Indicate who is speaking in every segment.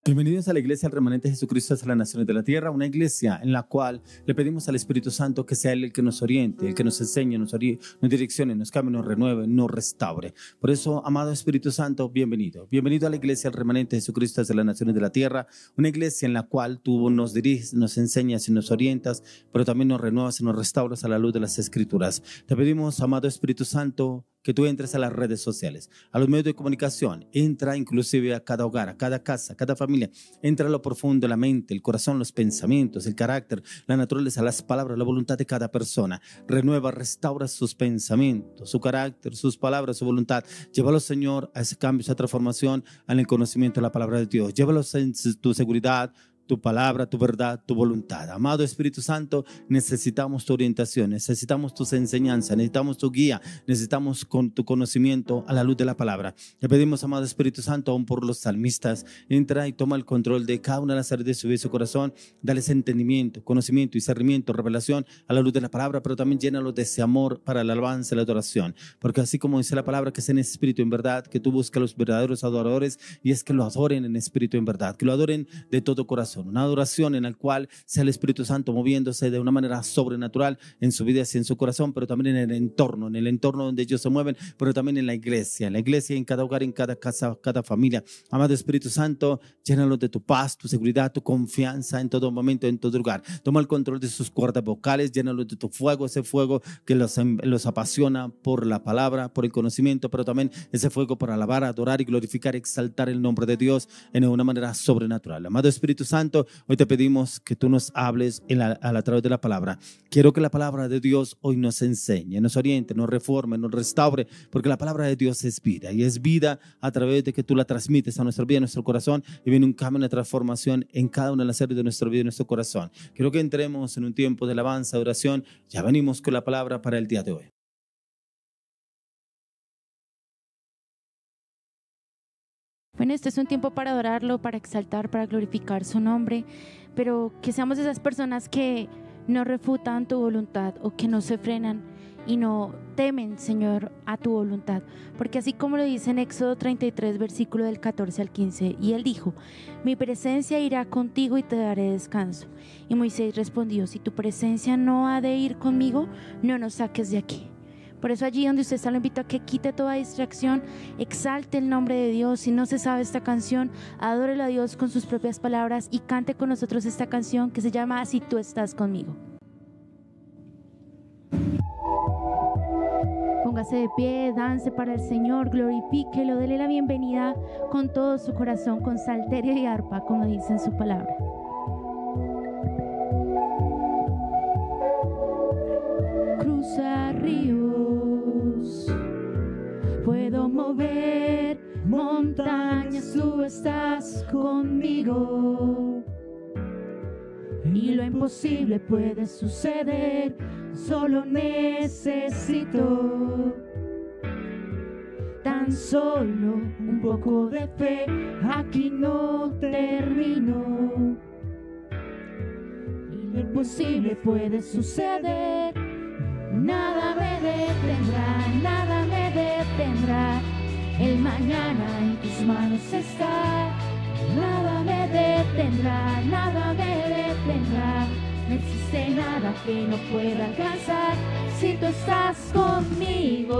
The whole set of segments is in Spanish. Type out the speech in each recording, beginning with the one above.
Speaker 1: Bienvenidos a la Iglesia del Remanente de Jesucristo hasta las Naciones de la Tierra, una iglesia en la cual le pedimos al Espíritu Santo que sea Él el que nos oriente, el que nos enseñe, nos direccione, nos cambie, nos renueve, nos restaure. Por eso, amado Espíritu Santo, bienvenido. Bienvenido a la Iglesia del Remanente de Jesucristo hasta las Naciones de la Tierra, una iglesia en la cual tú nos diriges, nos enseñas y nos orientas, pero también nos renuevas y nos restauras a la luz de las Escrituras. Te pedimos, amado Espíritu Santo, que tú entres a las redes sociales, a los medios de comunicación, entra inclusive a cada hogar, a cada casa, a cada familia, entra a lo profundo de la mente, el corazón, los pensamientos, el carácter, la naturaleza, las palabras, la voluntad de cada persona. Renueva, restaura sus pensamientos, su carácter, sus palabras, su voluntad. Llévalos, Señor, a ese cambio, a esa transformación en el conocimiento de la palabra de Dios. Llévalos en tu seguridad, tu palabra, tu verdad, tu voluntad. Amado Espíritu Santo, necesitamos tu orientación, necesitamos tus enseñanzas, necesitamos tu guía, necesitamos con tu conocimiento a la luz de la palabra. Le pedimos, amado Espíritu Santo, aún por los salmistas, entra y toma el control de cada una de las áreas de su vida y su corazón, dales entendimiento, conocimiento, discernimiento, revelación a la luz de la palabra, pero también llénalos de ese amor para la alabanza y la adoración, porque así como dice la palabra, que es en espíritu en verdad, que tú buscas a los verdaderos adoradores y es que lo adoren en espíritu en verdad, que lo adoren de todo corazón. Una adoración en la cual sea el Espíritu Santo moviéndose de una manera sobrenatural en su vida y en su corazón, pero también en el entorno donde ellos se mueven, pero también en la iglesia, en cada hogar, en cada casa, cada familia. Amado Espíritu Santo, llénalos de tu paz, tu seguridad, tu confianza en todo momento, en todo lugar. Toma el control de sus cuerdas vocales, llénalos de tu fuego, ese fuego que los apasiona por la palabra, por el conocimiento, pero también ese fuego para alabar, adorar y glorificar, exaltar el nombre de Dios en una manera sobrenatural. Amado Espíritu Santo, hoy te pedimos que tú nos hables a través de la palabra. Quiero que la palabra de Dios hoy nos enseñe, nos oriente, nos reforme, nos restaure, porque la palabra de Dios es vida, y es vida a través de que tú la transmites a nuestra vida, a nuestro corazón, y viene un cambio, una transformación en cada una de las áreas de nuestra vida y nuestro corazón. Quiero que entremos en un tiempo de alabanza, de oración. Ya venimos con la palabra para el día de hoy.
Speaker 2: Bueno, este es un tiempo para adorarlo, para exaltar, para glorificar su nombre, pero que seamos esas personas que no refutan tu voluntad o que no se frenan y no temen, Señor, a tu voluntad. Porque así como lo dice en Éxodo 33, versículo del 14 al 15, y él dijo: mi presencia irá contigo y te daré descanso. Y Moisés respondió: si tu presencia no ha de ir conmigo, no nos saques de aquí. Por eso allí donde usted está, lo invito a que quite toda distracción, exalte el nombre de Dios. Si no se sabe esta canción, adórelo a Dios con sus propias palabras y cante con nosotros esta canción que se llama Si tú estás conmigo. Póngase de pie, dance para el Señor, glorifíquelo, dele la bienvenida con todo su corazón, con salterio y arpa, como dice en su palabra. Cruza ríos, puedo mover montañas, tú estás conmigo. Y lo imposible puede suceder, solo necesito tan solo un poco de fe. Aquí no termino, y lo imposible puede suceder. Nada me detendrá, nada me detendrá. El mañana en tus manos está. Nada me detendrá, nada me detendrá. No existe nada que no pueda alcanzar si tú estás conmigo.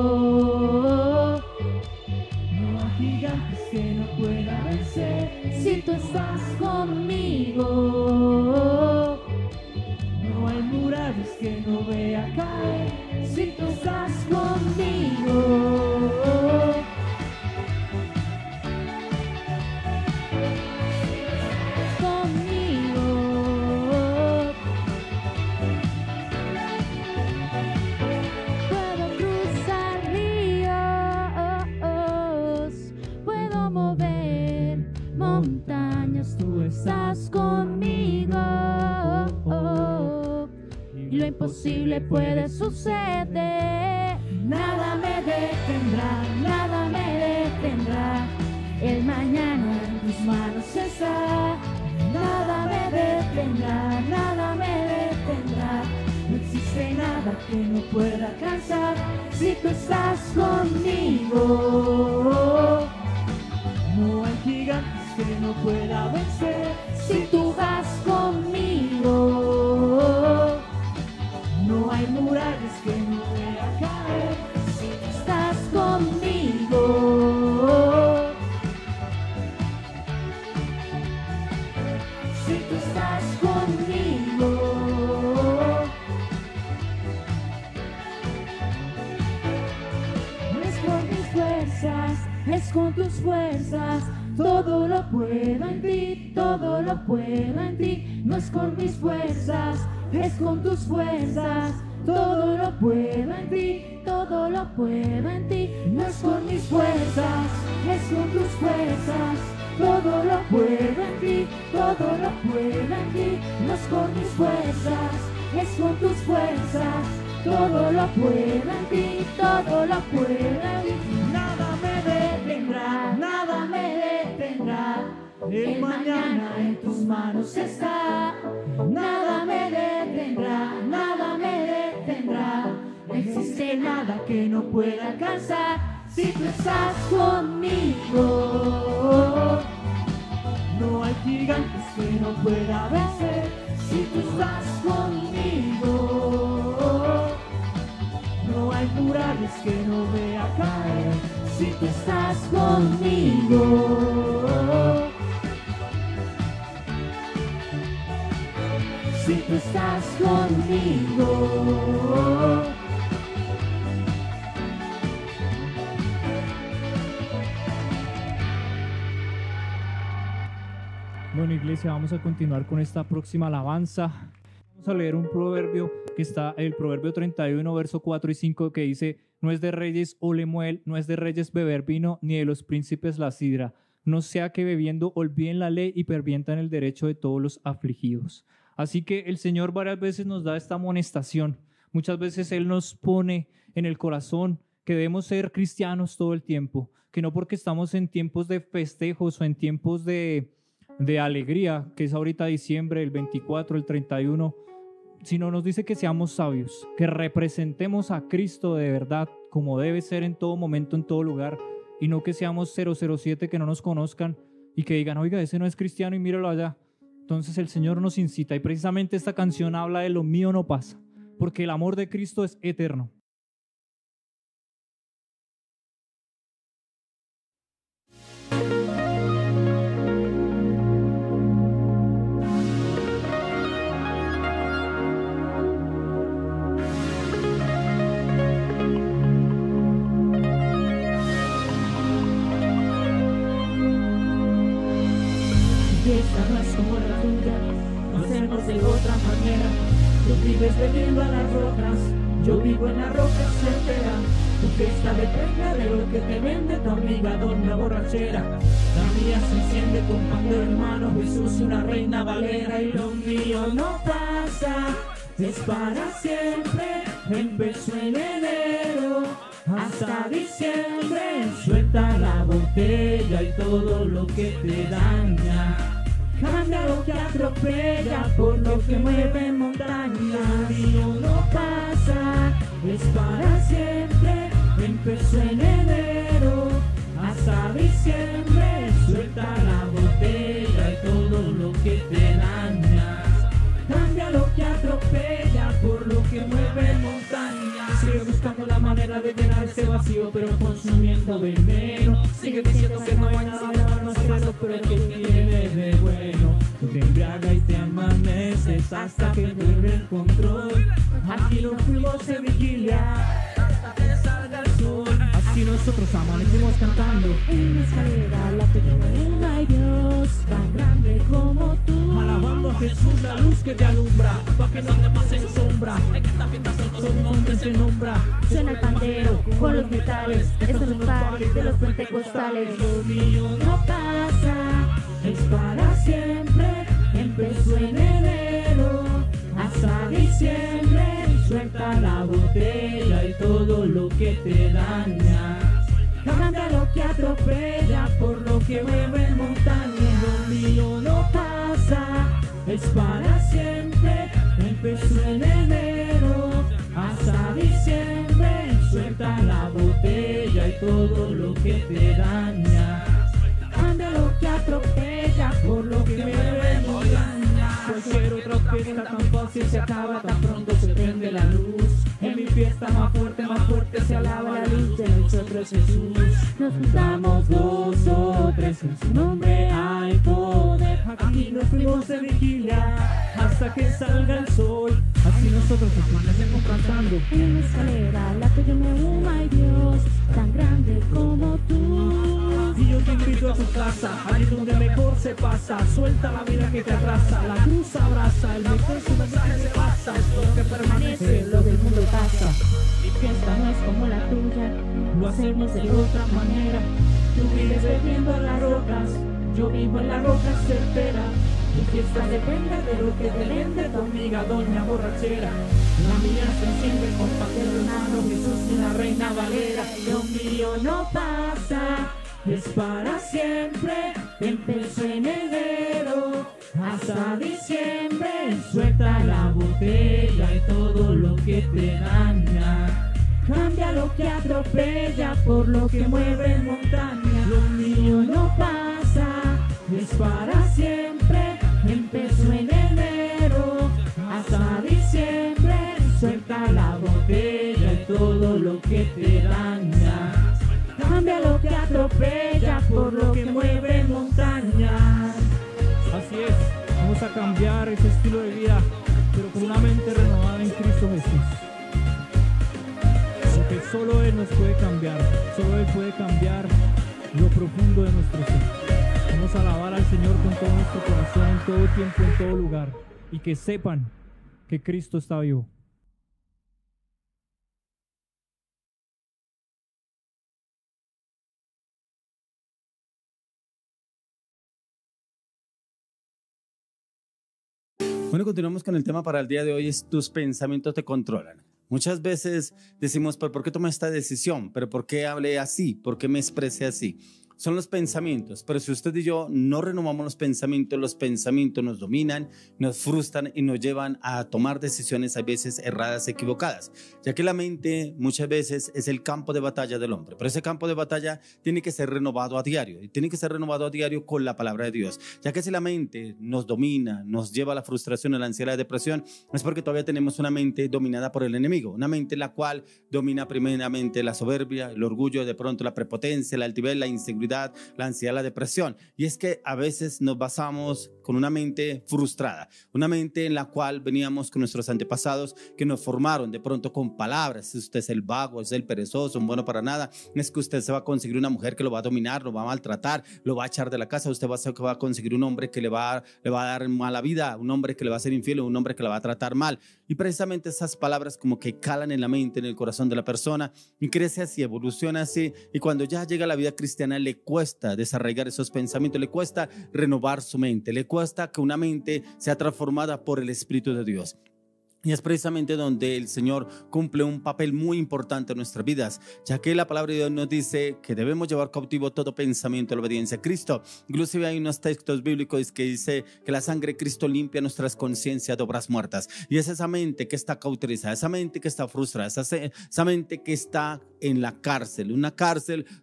Speaker 2: No hay gigantes que no pueda vencer si tú estás conmigo. No hay murallas que no vea caer si tú estás conmigo. Puedo cruzar ríos, puedo mover montañas, tú estás conmigo. Y lo imposible puede suceder. Nada me detendrá, nada me detendrá. El mañana en tus manos está. Nada me detendrá, nada me detendrá. No existe nada que no pueda alcanzar si tú estás conmigo. No hay gigantes que
Speaker 3: no pueda vencer. Si tú vas conmigo, no hay murallas que no pueda caer. Si tú estás conmigo, si tú estás conmigo, no es con mis fuerzas, es con tus fuerzas. Todo lo puedo en ti, todo lo puedo en ti. No es con mis fuerzas, es con tus fuerzas. Todo lo puedo en ti, todo lo puedo en ti. No es con mis fuerzas, es con tus fuerzas. Todo lo puedo en ti, todo lo puedo en ti. No es con mis fuerzas, es con tus fuerzas. Todo lo puedo en ti, todo lo puedo en ti. Nada me detendrá, nada me detendrá. El mañana en tus manos está. Nada me detendrá, nada me detendrá. No existe nada que no pueda alcanzar. Si tú estás conmigo, no hay gigantes que no pueda vencer. Si tú estás conmigo, no hay murallas que no vea caer. Si tú estás conmigo, si tú estás conmigo.
Speaker 4: Bueno, iglesia, vamos a continuar con esta próxima alabanza. Vamos a leer un proverbio que está, el proverbio 31, verso 4 y 5, que dice: no es de reyes o lemuel, no es de reyes beber vino, ni de los príncipes la sidra. No sea que bebiendo olviden la ley y pervientan el derecho de todos los afligidos. Así que el Señor varias veces nos da esta amonestación. Muchas veces Él nos pone en el corazón que debemos ser cristianos todo el tiempo, que no porque estamos en tiempos de festejos o en tiempos de alegría, que es ahorita diciembre, el 24, el 31, sino nos dice que seamos sabios, que representemos a Cristo de verdad, como debe ser en todo momento, en todo lugar, y no que seamos 007 que no nos conozcan y que digan: oiga, ese no es cristiano y míralo allá. Entonces el Señor nos incita, y precisamente esta canción habla de lo mío no pasa, porque el amor de Cristo es eterno.
Speaker 3: Esta no es como la tuya, lo hacemos de otra manera. Tú vives bebiendo a las rocas, yo vivo en las rocas certera. Tu fiesta depende de lo que te vende tu amiga doña borrachera. La mía se enciende con pan de hermano, Jesús y una reina valera. Y lo mío no pasa, es para siempre. Empezó en enero hasta diciembre. Suelta la botella y todo lo que te daña. Cambia lo que atropella por lo que mueve montañas. Mío no pasa, es para siempre. Empezó en enero hasta diciembre. Suelta la botella y todo lo que te daña. Cambia lo que atropella por lo que mueve montañas. Sigue buscando la manera de llenar ese vacío, pero consumiendo veneno. Sigue diciendo que no hay nada de bueno, pero que tiene de bueno. Tú te embriagas y te amaneces hasta que vuelve el control. Aquí no fuimos de vigilia hasta que salga el sol. Aquí nosotros amanecimos cantando en la escalera, la pequeña y Dios tan grande como tú. Alabando a Jesús, la luz que te alumbra, pa' que no te pases sombra. En esta fiesta solo su nombre se nombra.
Speaker 2: Suena el pandero con los metales, estos son los pares de los pentecostales.
Speaker 3: Lo mío no pasa, es para siempre. Empezó en enero hasta diciembre. Suelta la botella y todo lo que te daña. Cambia lo que atropella por lo que mueve montañas. Lo mío no pasa, es para siempre. Empezó en enero hasta diciembre. Suelta la botella y todo lo que te daña. Cambia lo que atropella fiesta tan fácil se acaba, tan pronto se prende la luz. En mi fiesta más fuerte se alaba la luz de nosotros Jesús. Nos juntamos 2 o 3, en su nombre hay poder. Aquí nos fuimos de vigilia hasta que salga el sol. Así nosotros permanecemos cantando.
Speaker 2: En una escalera la que yo me uno, ay Dios, tan grande como tú.
Speaker 3: Y yo te invito a tu casa, allí donde mejor se pasa. Suelta la vida que te atrasa, la cruz abraza. El mejor su mensaje se pasa, es lo que permanece, lo del mundo pasa.
Speaker 2: Mi fiesta no es como la tuya,
Speaker 3: Lo hacemos de otra manera. Tú vives bebiendo en las rocas, yo vivo en la roca certera. Mi fiesta depende de lo que te vende tu amiga doña borrachera. La mía se enciende con papel hermano, Jesús y la reina Valera. Lo mío no pasa, es para siempre. Empezó en enero hasta diciembre. Suelta la botella y todo lo que te daña. Cambia lo que atropella por lo que mueve montaña. Lo mío no pasa, es para siempre. Empezó en enero hasta diciembre. Suelta la botella y todo lo que te daña. Cambia lo que atropella por lo que mueve montañas.
Speaker 4: Así es, vamos a cambiar ese estilo de vida, pero con una mente renovada en Cristo Jesús. Porque solo Él nos puede cambiar, solo Él puede cambiar lo profundo de nuestro ser. Vamos a alabar al Señor con todo nuestro corazón, en todo tiempo, en todo lugar, y que sepan que Cristo está vivo.
Speaker 1: Bueno, continuamos con el tema para el día de hoy, es tus pensamientos te controlan. Muchas veces decimos, ¿pero por qué tomé esta decisión? ¿Pero por qué hablé así? ¿Por qué me expresé así? Son los pensamientos, pero si usted y yo no renovamos los pensamientos nos dominan, nos frustran y nos llevan a tomar decisiones a veces erradas, equivocadas, ya que la mente muchas veces es el campo de batalla del hombre, pero ese campo de batalla tiene que ser renovado a diario y tiene que ser renovado a diario con la palabra de Dios, ya que si la mente nos domina, nos lleva a la frustración, a la ansiedad, a la depresión, es porque todavía tenemos una mente dominada por el enemigo, una mente en la cual domina primeramente la soberbia, el orgullo, de pronto la prepotencia, la altivez, la inseguridad, la ansiedad, la depresión. Y es que a veces nos basamos con una mente frustrada, una mente en la cual veníamos con nuestros antepasados que nos formaron de pronto con palabras. Usted es el vago, es el perezoso, un bueno para nada. Es que usted se va a conseguir una mujer que lo va a dominar, lo va a maltratar, lo va a echar de la casa. Usted va a conseguir un hombre que le va a dar mala vida, un hombre que le va a ser infiel, un hombre que le va a tratar mal. Y precisamente esas palabras como que calan en la mente, en el corazón de la persona, y crece así, evoluciona así, y cuando ya llega a la vida cristiana le cuesta desarraigar esos pensamientos, le cuesta renovar su mente, le cuesta que una mente sea transformada por el Espíritu de Dios. Y es precisamente donde el Señor cumple un papel muy importante en nuestras vidas, ya que la palabra de Dios nos dice que debemos llevar cautivo todo pensamiento a la obediencia a Cristo. Inclusive hay unos textos bíblicos que dice que la sangre de Cristo limpia nuestras conciencias de obras muertas. Y es esa mente que está cauterizada, esa mente que está frustrada, esa mente que está en la cárcel,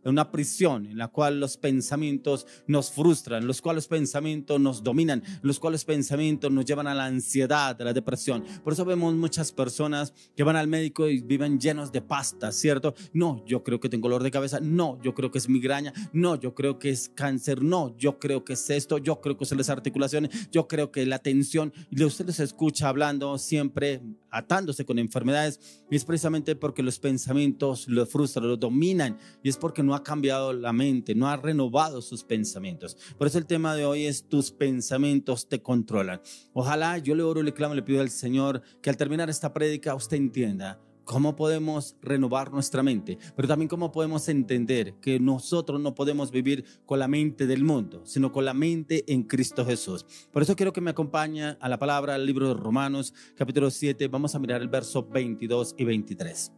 Speaker 1: una prisión en la cual los pensamientos nos frustran, los cuales los pensamientos nos dominan, los cuales los pensamientos nos llevan a la ansiedad, a la depresión. Por eso vemos muchas personas que van al médico y viven llenos de pastas, ¿cierto? No, yo creo que tengo dolor de cabeza, no, yo creo que es migraña, no, yo creo que es cáncer, no, yo creo que es esto, yo creo que son las articulaciones, yo creo que es la tensión. Y usted los escucha hablando siempre, atándose con enfermedades, y es precisamente porque los pensamientos los frustran, los dominan, y es porque no ha cambiado la mente, no ha renovado sus pensamientos. Por eso el tema de hoy es tus pensamientos te controlan. Ojalá, yo le oro, le clamo, le pido al Señor que al terminar esta prédica usted entienda cómo podemos renovar nuestra mente, pero también cómo podemos entender que nosotros no podemos vivir con la mente del mundo, sino con la mente en Cristo Jesús. Por eso quiero que me acompañe a la palabra, al libro de Romanos, capítulo 7. Vamos a mirar el verso 22 y 23.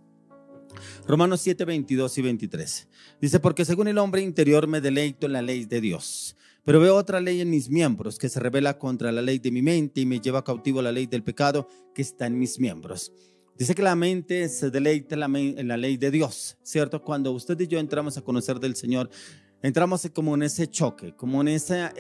Speaker 1: Romanos 7, 22 y 23. Dice, porque según el hombre interior me deleito en la ley de Dios, pero veo otra ley en mis miembros que se rebela contra la ley de mi mente y me lleva cautivo a la ley del pecado que está en mis miembros. Dice que la mente se deleita en la ley de Dios, ¿cierto? Cuando usted y yo entramos a conocer del Señor, entramos como en ese choque, como en esa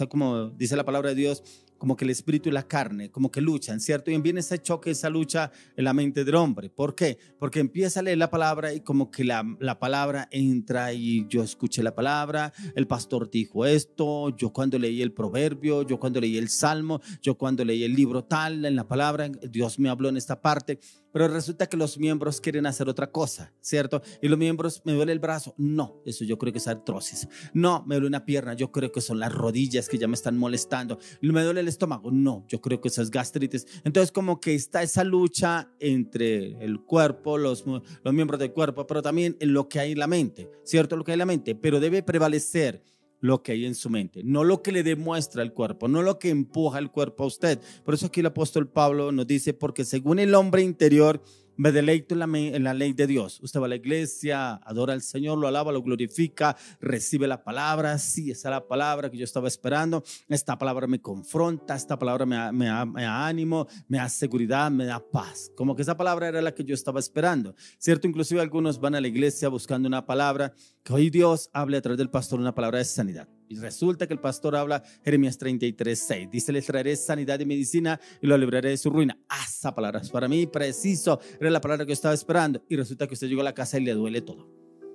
Speaker 1: como dice la palabra de Dios, como que el espíritu y la carne, como que luchan, ¿cierto? Y viene ese choque, esa lucha en la mente del hombre. ¿Por qué? Porque empieza a leer la palabra y como que la palabra entra y yo escuché la palabra, el pastor dijo esto, yo cuando leí el proverbio, yo cuando leí el salmo, yo cuando leí el libro tal, en la palabra, Dios me habló en esta parte. Pero resulta que los miembros quieren hacer otra cosa, ¿cierto? Y los miembros, ¿me duele el brazo? No, eso yo creo que es artrosis. No, me duele una pierna, yo creo que son las rodillas que ya me están molestando. ¿Me duele el estómago? No, yo creo que eso es gastritis. Entonces como que está esa lucha entre el cuerpo, los miembros del cuerpo, pero también en lo que hay en la mente, ¿cierto? Lo que hay en la mente, pero debe prevalecer lo que hay en su mente, no lo que le demuestra el cuerpo, no lo que empuja el cuerpo a usted. Por eso aquí el apóstol Pablo nos dice, porque según el hombre interior me deleito en la ley de Dios. Usted va a la iglesia, adora al Señor, lo alaba, lo glorifica, recibe la palabra. Sí, esa es la palabra que yo estaba esperando. Esta palabra me confronta, esta palabra me da ánimo, me da seguridad, me da paz. Como que esa palabra era la que yo estaba esperando, ¿cierto? Inclusive algunos van a la iglesia buscando una palabra, que hoy Dios hable a través del pastor una palabra de sanidad. Y resulta que el pastor habla Jeremías 33:6. Dice, les traeré sanidad y medicina y lo libraré de su ruina. Esa palabra es para mí preciso. Era la palabra que yo estaba esperando. Y resulta que usted llegó a la casa y le duele todo.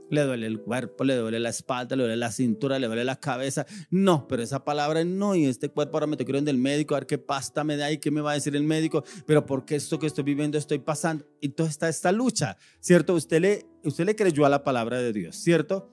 Speaker 1: Le duele el cuerpo, le duele la espalda, le duele la cintura, le duele la cabeza. No, pero esa palabra no. Y este cuerpo ahora me tocó ir del médico a ver qué pasta me da y qué me va a decir el médico. Pero ¿por qué esto que estoy viviendo estoy pasando? Y toda esta lucha, ¿cierto? Usted le creyó a la palabra de Dios, ¿cierto?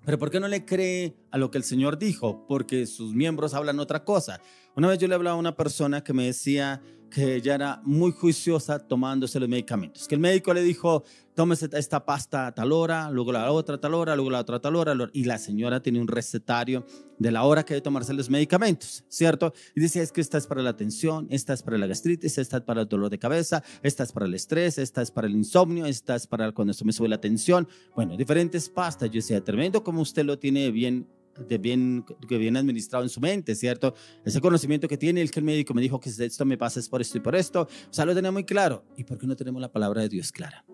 Speaker 1: Pero ¿por qué no le cree a lo que el Señor dijo? Porque sus miembros hablan otra cosa. Una vez yo le hablaba a una persona que me decía que ella era muy juiciosa tomándose los medicamentos. Que el médico le dijo, tómese esta pasta a tal hora, luego la otra a tal hora, luego la otra a tal hora. Y la señora tenía un recetario de la hora que debe tomarse los medicamentos, ¿cierto? Y decía, es que esta es para la tensión, esta es para la gastritis, esta es para el dolor de cabeza, esta es para el estrés, esta es para el insomnio, esta es para cuando se me sube la tensión. Bueno, diferentes pastas. Yo decía, tremendo como usted lo tiene bien administrado en su mente, ¿cierto? Ese conocimiento que tiene, el que el médico me dijo que esto me pasa es por esto y por esto, o sea, lo tenía muy claro. ¿Y por qué no tenemos la palabra de Dios clara?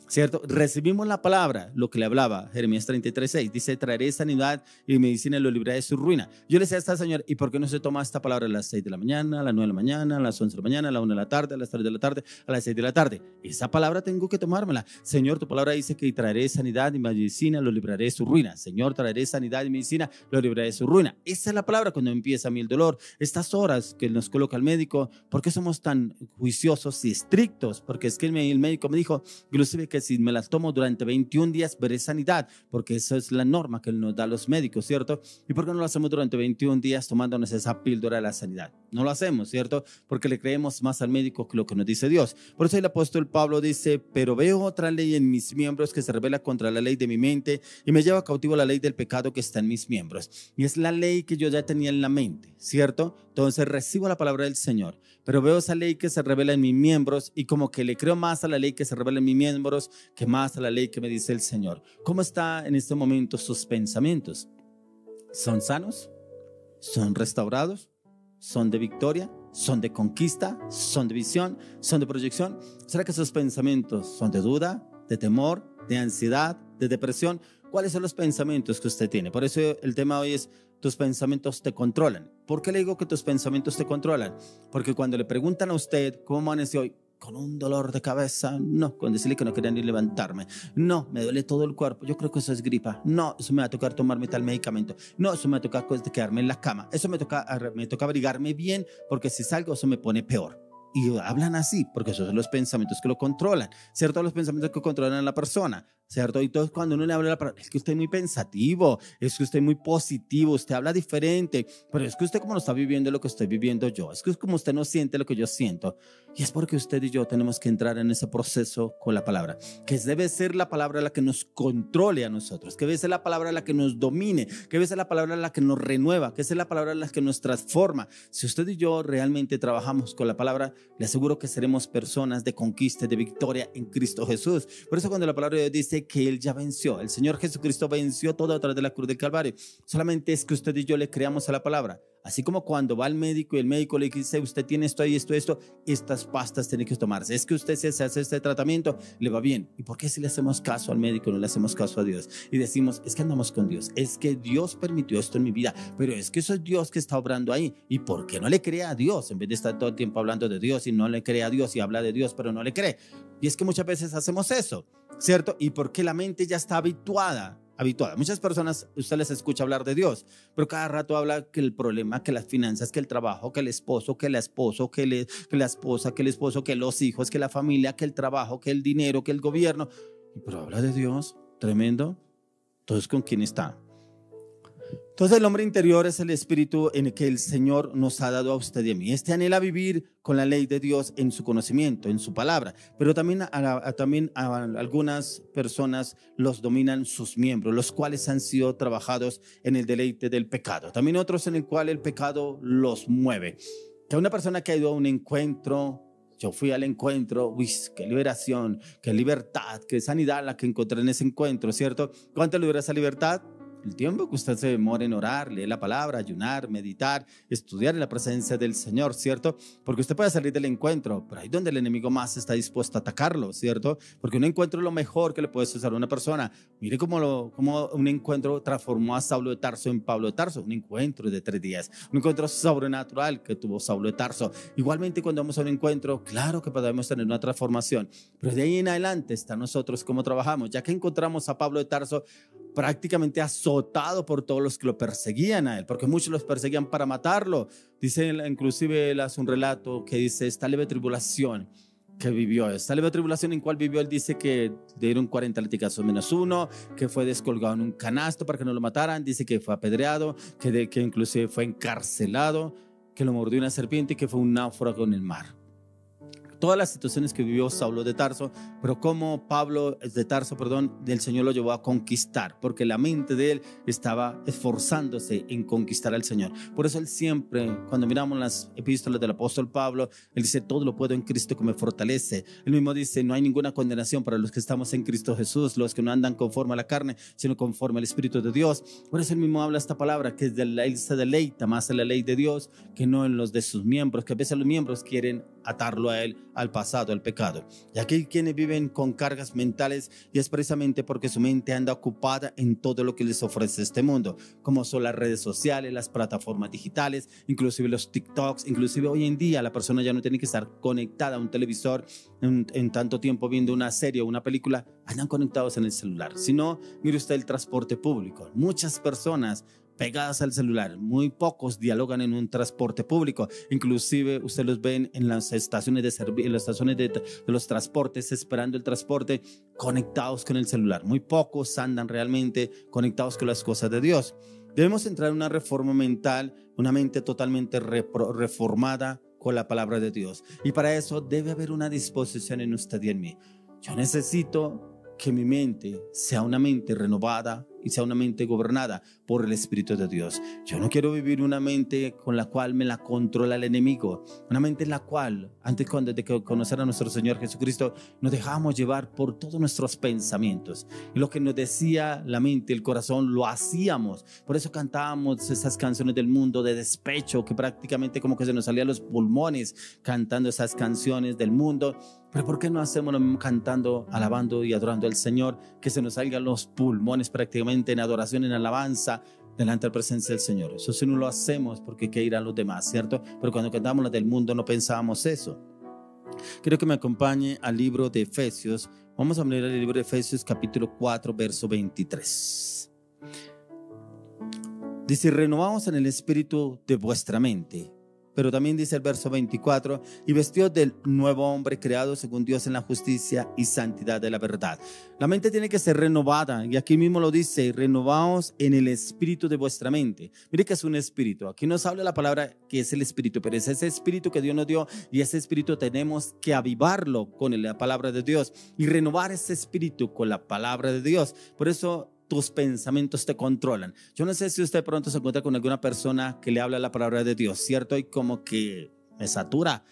Speaker 1: ¿Cierto? Recibimos la palabra, lo que le hablaba Jeremías 33:6, dice, traeré sanidad y medicina y lo libraré de su ruina. Yo le decía a esta señora, ¿y por qué no se toma esta palabra a las 6 de la mañana, a las 9 de la mañana, a las 11 de la mañana, a las 1 de la tarde, a las 3 de la tarde, a las 6 de la tarde? Esa palabra tengo que tomármela. Señor, tu palabra dice que traeré sanidad y medicina, lo libraré de su ruina. Señor, traeré sanidad y medicina, lo libraré de su ruina. Esa es la palabra cuando empieza a mí el dolor. Estas horas que nos coloca el médico, ¿por qué somos tan juiciosos y estrictos? Porque es que el médico me dijo, inclusive que si me las tomo durante 21 días veré sanidad, porque esa es la norma que nos da los médicos, ¿cierto? ¿Y por qué no lo hacemos durante 21 días tomándonos esa píldora de la sanidad? No lo hacemos, ¿cierto? Porque le creemos más al médico que lo que nos dice Dios. Por eso el apóstol Pablo dice, pero veo otra ley en mis miembros que se revela contra la ley de mi mente y me lleva cautivo a la ley del pecado que está en mis miembros. Y es la ley que yo ya tenía en la mente, ¿cierto? Entonces recibo la palabra del Señor, pero veo esa ley que se revela en mis miembros y como que le creo más a la ley que se revela en mis miembros que más a la ley que me dice el Señor. ¿Cómo está en este momento sus pensamientos? ¿Son sanos? ¿Son restaurados? ¿Son de victoria? ¿Son de conquista? ¿Son de visión? ¿Son de proyección? ¿Será que sus pensamientos son de duda, de temor, de ansiedad, de depresión? ¿Cuáles son los pensamientos que usted tiene? Por eso el tema hoy es, tus pensamientos te controlan. ¿Por qué le digo que tus pensamientos te controlan? Porque cuando le preguntan a usted, ¿cómo amaneció hoy? Con un dolor de cabeza, no, con decirle que no quería ni levantarme, no, me duele todo el cuerpo, yo creo que eso es gripa, no, eso me va a tocar tomarme tal medicamento, no, eso me va a tocar quedarme en la cama, eso me toca abrigarme bien, porque si salgo eso me pone peor. Y hablan así, porque esos son los pensamientos que lo controlan, ¿cierto? Los pensamientos que controlan a la persona, ¿cierto? Y entonces cuando uno le habla a la palabra, es que usted es muy pensativo, es que usted es muy positivo, usted habla diferente, pero es que usted como no está viviendo lo que estoy viviendo yo, es que es como usted no siente lo que yo siento. Y es porque usted y yo tenemos que entrar en ese proceso con la palabra, que debe ser la palabra la que nos controle a nosotros, que debe ser la palabra la que nos domine, que debe ser la palabra la que nos renueva, que debe ser la palabra la que nos transforma. Si usted y yo realmente trabajamos con la palabra, le aseguro que seremos personas de conquista, de victoria en Cristo Jesús. Por eso cuando la palabra de Dios dice que Él ya venció, el Señor Jesucristo venció todo a través de la cruz del Calvario, solamente es que usted y yo le creamos a la palabra. Así como cuando va al médico y el médico le dice, usted tiene esto y esto, estas pastas tiene que tomarse. Es que usted se hace este tratamiento, le va bien. ¿Y por qué si le hacemos caso al médico no le hacemos caso a Dios? Y decimos, es que andamos con Dios, es que Dios permitió esto en mi vida, pero es que eso es Dios que está obrando ahí. ¿Y por qué no le cree a Dios? En vez de estar todo el tiempo hablando de Dios y no le cree a Dios y habla de Dios, pero no le cree. Y es que muchas veces hacemos eso, ¿cierto? Y porque la mente ya está habituada. Muchas personas, usted les escucha hablar de Dios, pero cada rato habla que el problema, que las finanzas, que el trabajo, que el esposo, que la esposa, que la esposa, que el esposo, que los hijos, que la familia, que el trabajo, que el dinero, que el gobierno. Pero habla de Dios, tremendo. Entonces, ¿con quién está? Entonces el hombre interior es el espíritu en el que el Señor nos ha dado a usted y a mí. Este anhela vivir con la ley de Dios en su conocimiento, en su palabra, pero también a algunas personas los dominan sus miembros, los cuales han sido trabajados en el deleite del pecado. También otros en el cual el pecado los mueve. Que una persona que ha ido a un encuentro, yo fui al encuentro, uy, qué liberación, qué libertad, qué sanidad la que encontré en ese encuentro, ¿cierto? ¿Cuánto le dura esa libertad? El tiempo que usted se demore en orar, leer la palabra, ayunar, meditar, estudiar en la presencia del Señor, ¿cierto? Porque usted puede salir del encuentro, pero ahí donde el enemigo más está dispuesto a atacarlo, ¿cierto? Porque un encuentro es lo mejor que le puede suceder a una persona. Mire cómo un encuentro transformó a Saulo de Tarso en Pablo de Tarso. Un encuentro de 3 días, un encuentro sobrenatural que tuvo Saulo de Tarso. Igualmente cuando vamos a un encuentro, claro que podemos tener una transformación, pero de ahí en adelante está nosotros cómo trabajamos. Ya que encontramos a Pablo de Tarso prácticamente azotado por todos los que lo perseguían a él, porque muchos los perseguían para matarlo. Dice, inclusive él hace un relato que dice, esta leve tribulación que vivió, esta leve tribulación en cual vivió, él dice que le dieron 40 latigazos menos uno, que fue descolgado en un canasto para que no lo mataran, dice que fue apedreado, que inclusive fue encarcelado, que lo mordió una serpiente y que fue un náufrago en el mar. Todas las situaciones que vivió Saulo de Tarso, pero como Pablo de Tarso, el Señor lo llevó a conquistar, porque la mente de él estaba esforzándose en conquistar al Señor. Por eso él siempre, cuando miramos las epístolas del apóstol Pablo, él dice, todo lo puedo en Cristo que me fortalece. Él mismo dice, no hay ninguna condenación para los que estamos en Cristo Jesús, los que no andan conforme a la carne, sino conforme al Espíritu de Dios. Por eso él mismo habla esta palabra, que él se deleita más en la ley de Dios que no en los de sus miembros, que a veces los miembros quieren atarlo a él, al pasado, al pecado. Y aquí hay quienes viven con cargas mentales, y es precisamente porque su mente anda ocupada en todo lo que les ofrece este mundo, como son las redes sociales, las plataformas digitales, inclusive los TikToks. Inclusive hoy en día la persona ya no tiene que estar conectada a un televisor en tanto tiempo viendo una serie o una película, andan conectados en el celular. Si no, mire usted el transporte público, muchas personas pegadas al celular, muy pocos dialogan en un transporte público. Inclusive usted los ven en las estaciones de servicio, en las estaciones de los transportes, esperando el transporte, conectados con el celular. Muy pocos andan realmente conectados con las cosas de Dios. Debemos entrar en una reforma mental, una mente totalmente reformada con la palabra de Dios, y para eso debe haber una disposición en usted y en mí. Yo necesito que mi mente sea una mente renovada y sea una mente gobernada por el Espíritu de Dios. Yo no quiero vivir una mente con la cual me la controla el enemigo, una mente en la cual, antes de conocer a nuestro Señor Jesucristo, nos dejábamos llevar por todos nuestros pensamientos, y lo que nos decía la mente, el corazón, lo hacíamos. Por eso cantábamos esas canciones del mundo de despecho, que prácticamente como que se nos salían los pulmones cantando esas canciones del mundo. Pero ¿por qué no hacemos lo mismo cantando, alabando y adorando al Señor? Que se nos salgan los pulmones prácticamente en adoración, en alabanza, delante de la presencia del Señor. Eso sí no lo hacemos porque qué irán los demás, ¿cierto? Pero cuando cantamos las del mundo no pensábamos eso. Quiero que me acompañe al libro de Efesios. Vamos a leer el libro de Efesios capítulo 4, verso 23. Dice, renovaos en el espíritu de vuestra mente. Pero también dice el verso 24, y vestidos del nuevo hombre creado según Dios en la justicia y santidad de la verdad. La mente tiene que ser renovada, y aquí mismo lo dice, renovaos en el espíritu de vuestra mente. Mire que es un espíritu. Aquí nos habla la palabra que es el espíritu, pero es ese espíritu que Dios nos dio, y ese espíritu tenemos que avivarlo con la palabra de Dios y renovar ese espíritu con la palabra de Dios. Por eso tus pensamientos te controlan. Yo no sé si usted pronto se encuentra con alguna persona que le habla la palabra de Dios, ¿cierto? Y como que me satura.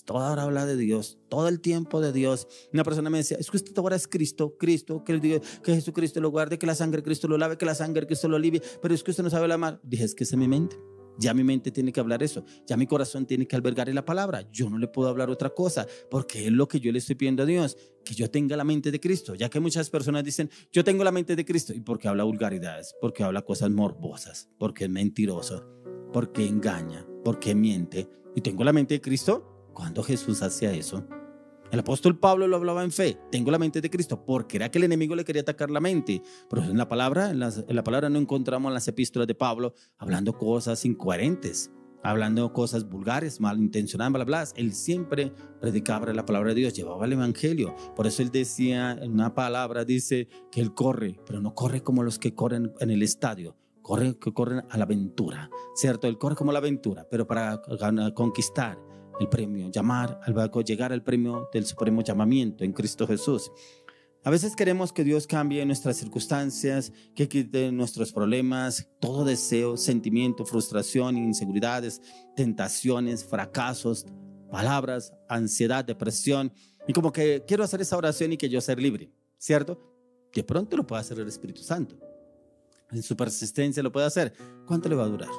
Speaker 1: Toda hora habla de Dios, todo el tiempo de Dios. Una persona me decía, es que usted ahora es Cristo, que Jesucristo lo guarde, que la sangre de Cristo lo lave, que la sangre de Cristo lo alivie, pero es que usted no sabe la mar. Dije, es que esa es mi mente. Ya mi mente tiene que hablar eso, ya mi corazón tiene que albergar en la palabra. Yo no le puedo hablar otra cosa, porque es lo que yo le estoy pidiendo a Dios, que yo tenga la mente de Cristo. Ya que muchas personas dicen, yo tengo la mente de Cristo, y porque habla vulgaridades, porque habla cosas morbosas, porque es mentiroso, porque engaña, porque miente. ¿Y tengo la mente de Cristo? ¿Cuándo Jesús hacía eso? El apóstol Pablo lo hablaba en fe, tengo la mente de Cristo, porque era que el enemigo le quería atacar la mente. Pero en la palabra, en la palabra no encontramos en las epístolas de Pablo hablando cosas incoherentes, hablando cosas vulgares, malintencionadas, bla, bla, bla. Él siempre predicaba la palabra de Dios, llevaba el evangelio. Por eso él decía, en una palabra dice que él corre, pero no corre como los que corren en el estadio. Que corren a la aventura, ¿cierto? Él corre como la aventura, pero para conquistar el premio, llegar al premio del supremo llamamiento en Cristo Jesús. A veces queremos que Dios cambie nuestras circunstancias, que quite nuestros problemas, todo deseo, sentimiento, frustración, inseguridades, tentaciones, fracasos, palabras, ansiedad, depresión. Y como que quiero hacer esa oración y que yo sea libre, ¿cierto? De pronto lo puede hacer el Espíritu Santo. En su persistencia lo puede hacer. ¿Cuánto le va a durar?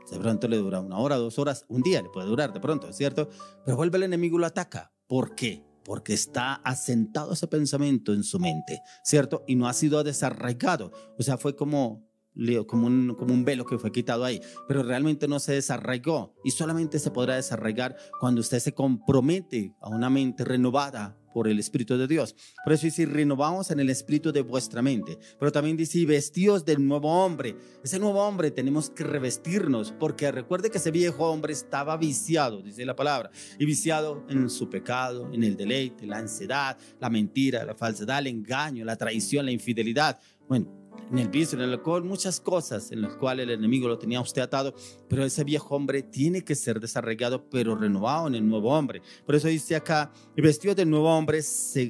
Speaker 1: De pronto le dura 1 hora, 2 horas, un día le puede durar de pronto, ¿cierto? Pero vuelve el enemigo y lo ataca. ¿Por qué? Porque está asentado ese pensamiento en su mente, ¿cierto? Y no ha sido desarraigado. O sea, fue como un velo que fue quitado ahí, pero realmente no se desarraigó, y solamente se podrá desarraigar cuando usted se compromete a una mente renovada por el Espíritu de Dios. Por eso dice, renovamos en el espíritu de vuestra mente. Pero también dice, vestidos del nuevo hombre. Ese nuevo hombre tenemos que revestirnos, porque recuerde que ese viejo hombre estaba viciado, dice la palabra, y viciado en su pecado, en el deleite, la ansiedad, la mentira, la falsedad, el engaño, la traición, la infidelidad. Bueno, en el vicio, en el alcohol, muchas cosas en las cuales el enemigo lo tenía usted atado, pero ese viejo hombre tiene que ser desarraigado, pero renovado en el nuevo hombre. Por eso dice acá, vestido del nuevo hombre,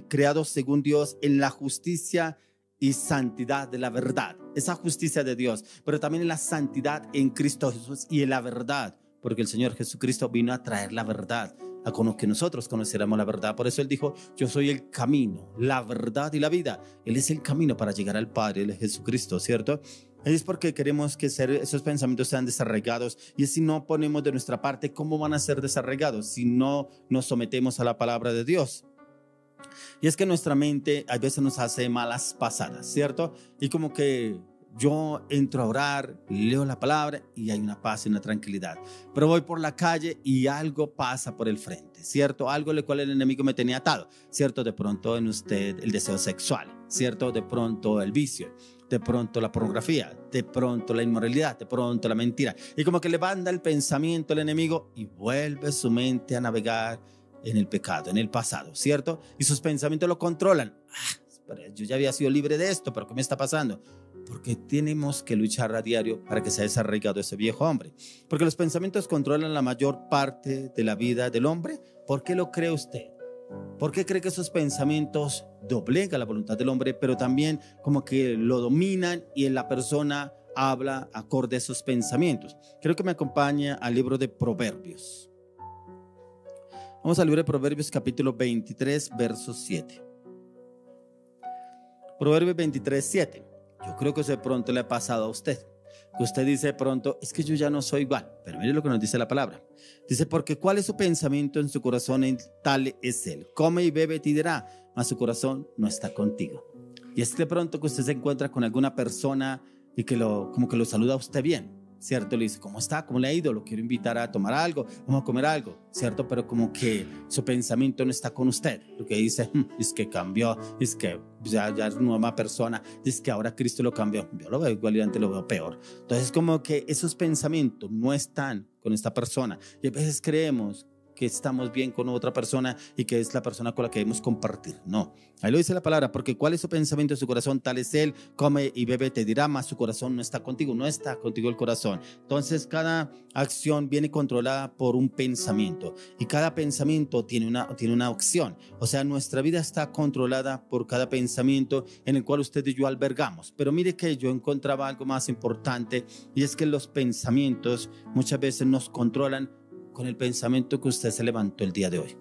Speaker 1: creado según Dios en la justicia y santidad de la verdad. Esa justicia de Dios, pero también en la santidad en Cristo Jesús y en la verdad, porque el Señor Jesucristo vino a traer la verdad, a que nosotros conociéramos la verdad. Por eso él dijo, yo soy el camino, la verdad y la vida. Él es el camino para llegar al Padre, él es Jesucristo, ¿cierto? Es porque queremos que esos pensamientos sean desarraigados, y si no ponemos de nuestra parte, ¿cómo van a ser desarraigados si no nos sometemos a la palabra de Dios? Y es que nuestra mente a veces nos hace malas pasadas, ¿cierto? Y como que yo entro a orar, leo la palabra y hay una paz y una tranquilidad. Pero voy por la calle y algo pasa por el frente, ¿cierto? Algo al cual el enemigo me tenía atado, ¿cierto? De pronto en usted el deseo sexual, ¿cierto? De pronto el vicio, de pronto la pornografía, de pronto la inmoralidad, de pronto la mentira. Y como que levanta el pensamiento el enemigo y vuelve su mente a navegar en el pecado, en el pasado, ¿cierto? Y sus pensamientos lo controlan. Pero yo ya había sido libre de esto, pero ¿qué me está pasando? Porque tenemos que luchar a diario para que sea desarraigado ese viejo hombre. Porque los pensamientos controlan la mayor parte de la vida del hombre. ¿Por qué lo cree usted? ¿Por qué cree que esos pensamientos doblegan la voluntad del hombre, pero también como que lo dominan y en la persona habla acorde a esos pensamientos? Creo que me acompaña al libro de Proverbios. Vamos al libro de Proverbios capítulo 23, verso 7. Proverbios 23, 7. Yo creo que eso de pronto le ha pasado a usted, que usted dice de pronto, es que yo ya no soy igual. Pero mire lo que nos dice la palabra. Dice, porque cuál es su pensamiento en su corazón, tal es él. Come y bebe y dirá, mas su corazón no está contigo. Y es de pronto que usted se encuentra con alguna persona y que como que lo saluda a usted bien, ¿cierto? Le dice, ¿cómo está? ¿Cómo le ha ido? Lo quiero invitar a tomar algo, vamos a comer algo, ¿cierto? Pero como que su pensamiento no está con usted. Lo que dice, es que cambió, es que ya es una nueva persona, es que ahora Cristo lo cambió. Yo lo veo igual y antes lo veo peor. Entonces como que esos pensamientos no están con esta persona. Y a veces creemos que estamos bien con otra persona y que es la persona con la que debemos compartir. No, ahí lo dice la palabra, porque cuál es su pensamiento en su corazón, tal es él. Come y bebe, te dirá, mas su corazón no está contigo. No está contigo el corazón. Entonces cada acción viene controlada por un pensamiento, y cada pensamiento tiene una acción. O sea, nuestra vida está controlada por cada pensamiento en el cual usted y yo albergamos. Pero mire que yo encontraba algo más importante, y es que los pensamientos muchas veces nos controlan con el pensamiento que usted se levantó el día de hoy.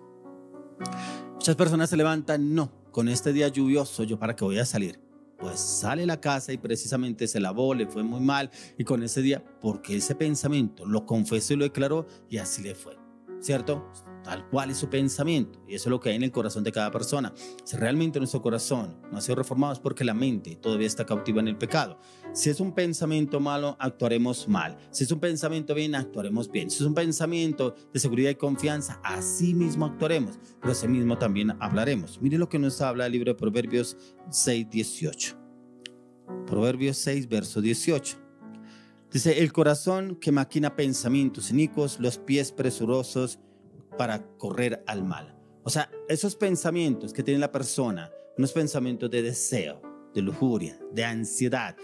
Speaker 1: Muchas personas se levantan, no, con este día lluvioso, ¿yo para qué voy a salir? pues sale de la casa y precisamente se lavó, le fue muy mal, y con ese día, porque ese pensamiento lo confesó y lo declaró, y así le fue, ¿cierto? Tal cual es su pensamiento, y eso es lo que hay en el corazón de cada persona. Si realmente nuestro corazón no ha sido reformado, es porque la mente todavía está cautiva en el pecado. Si es un pensamiento malo, actuaremos mal. Si es un pensamiento bien, actuaremos bien. Si es un pensamiento de seguridad y confianza, así mismo actuaremos, pero así mismo también hablaremos. Mire lo que nos habla el libro de Proverbios 6:18. Proverbios 6, verso 18. Dice: el corazón que maquina pensamientos inicuos, los pies presurosos para correr al mal. O sea, esos pensamientos que tiene la persona, unos pensamientos de deseo, de lujuria, de ansiedad,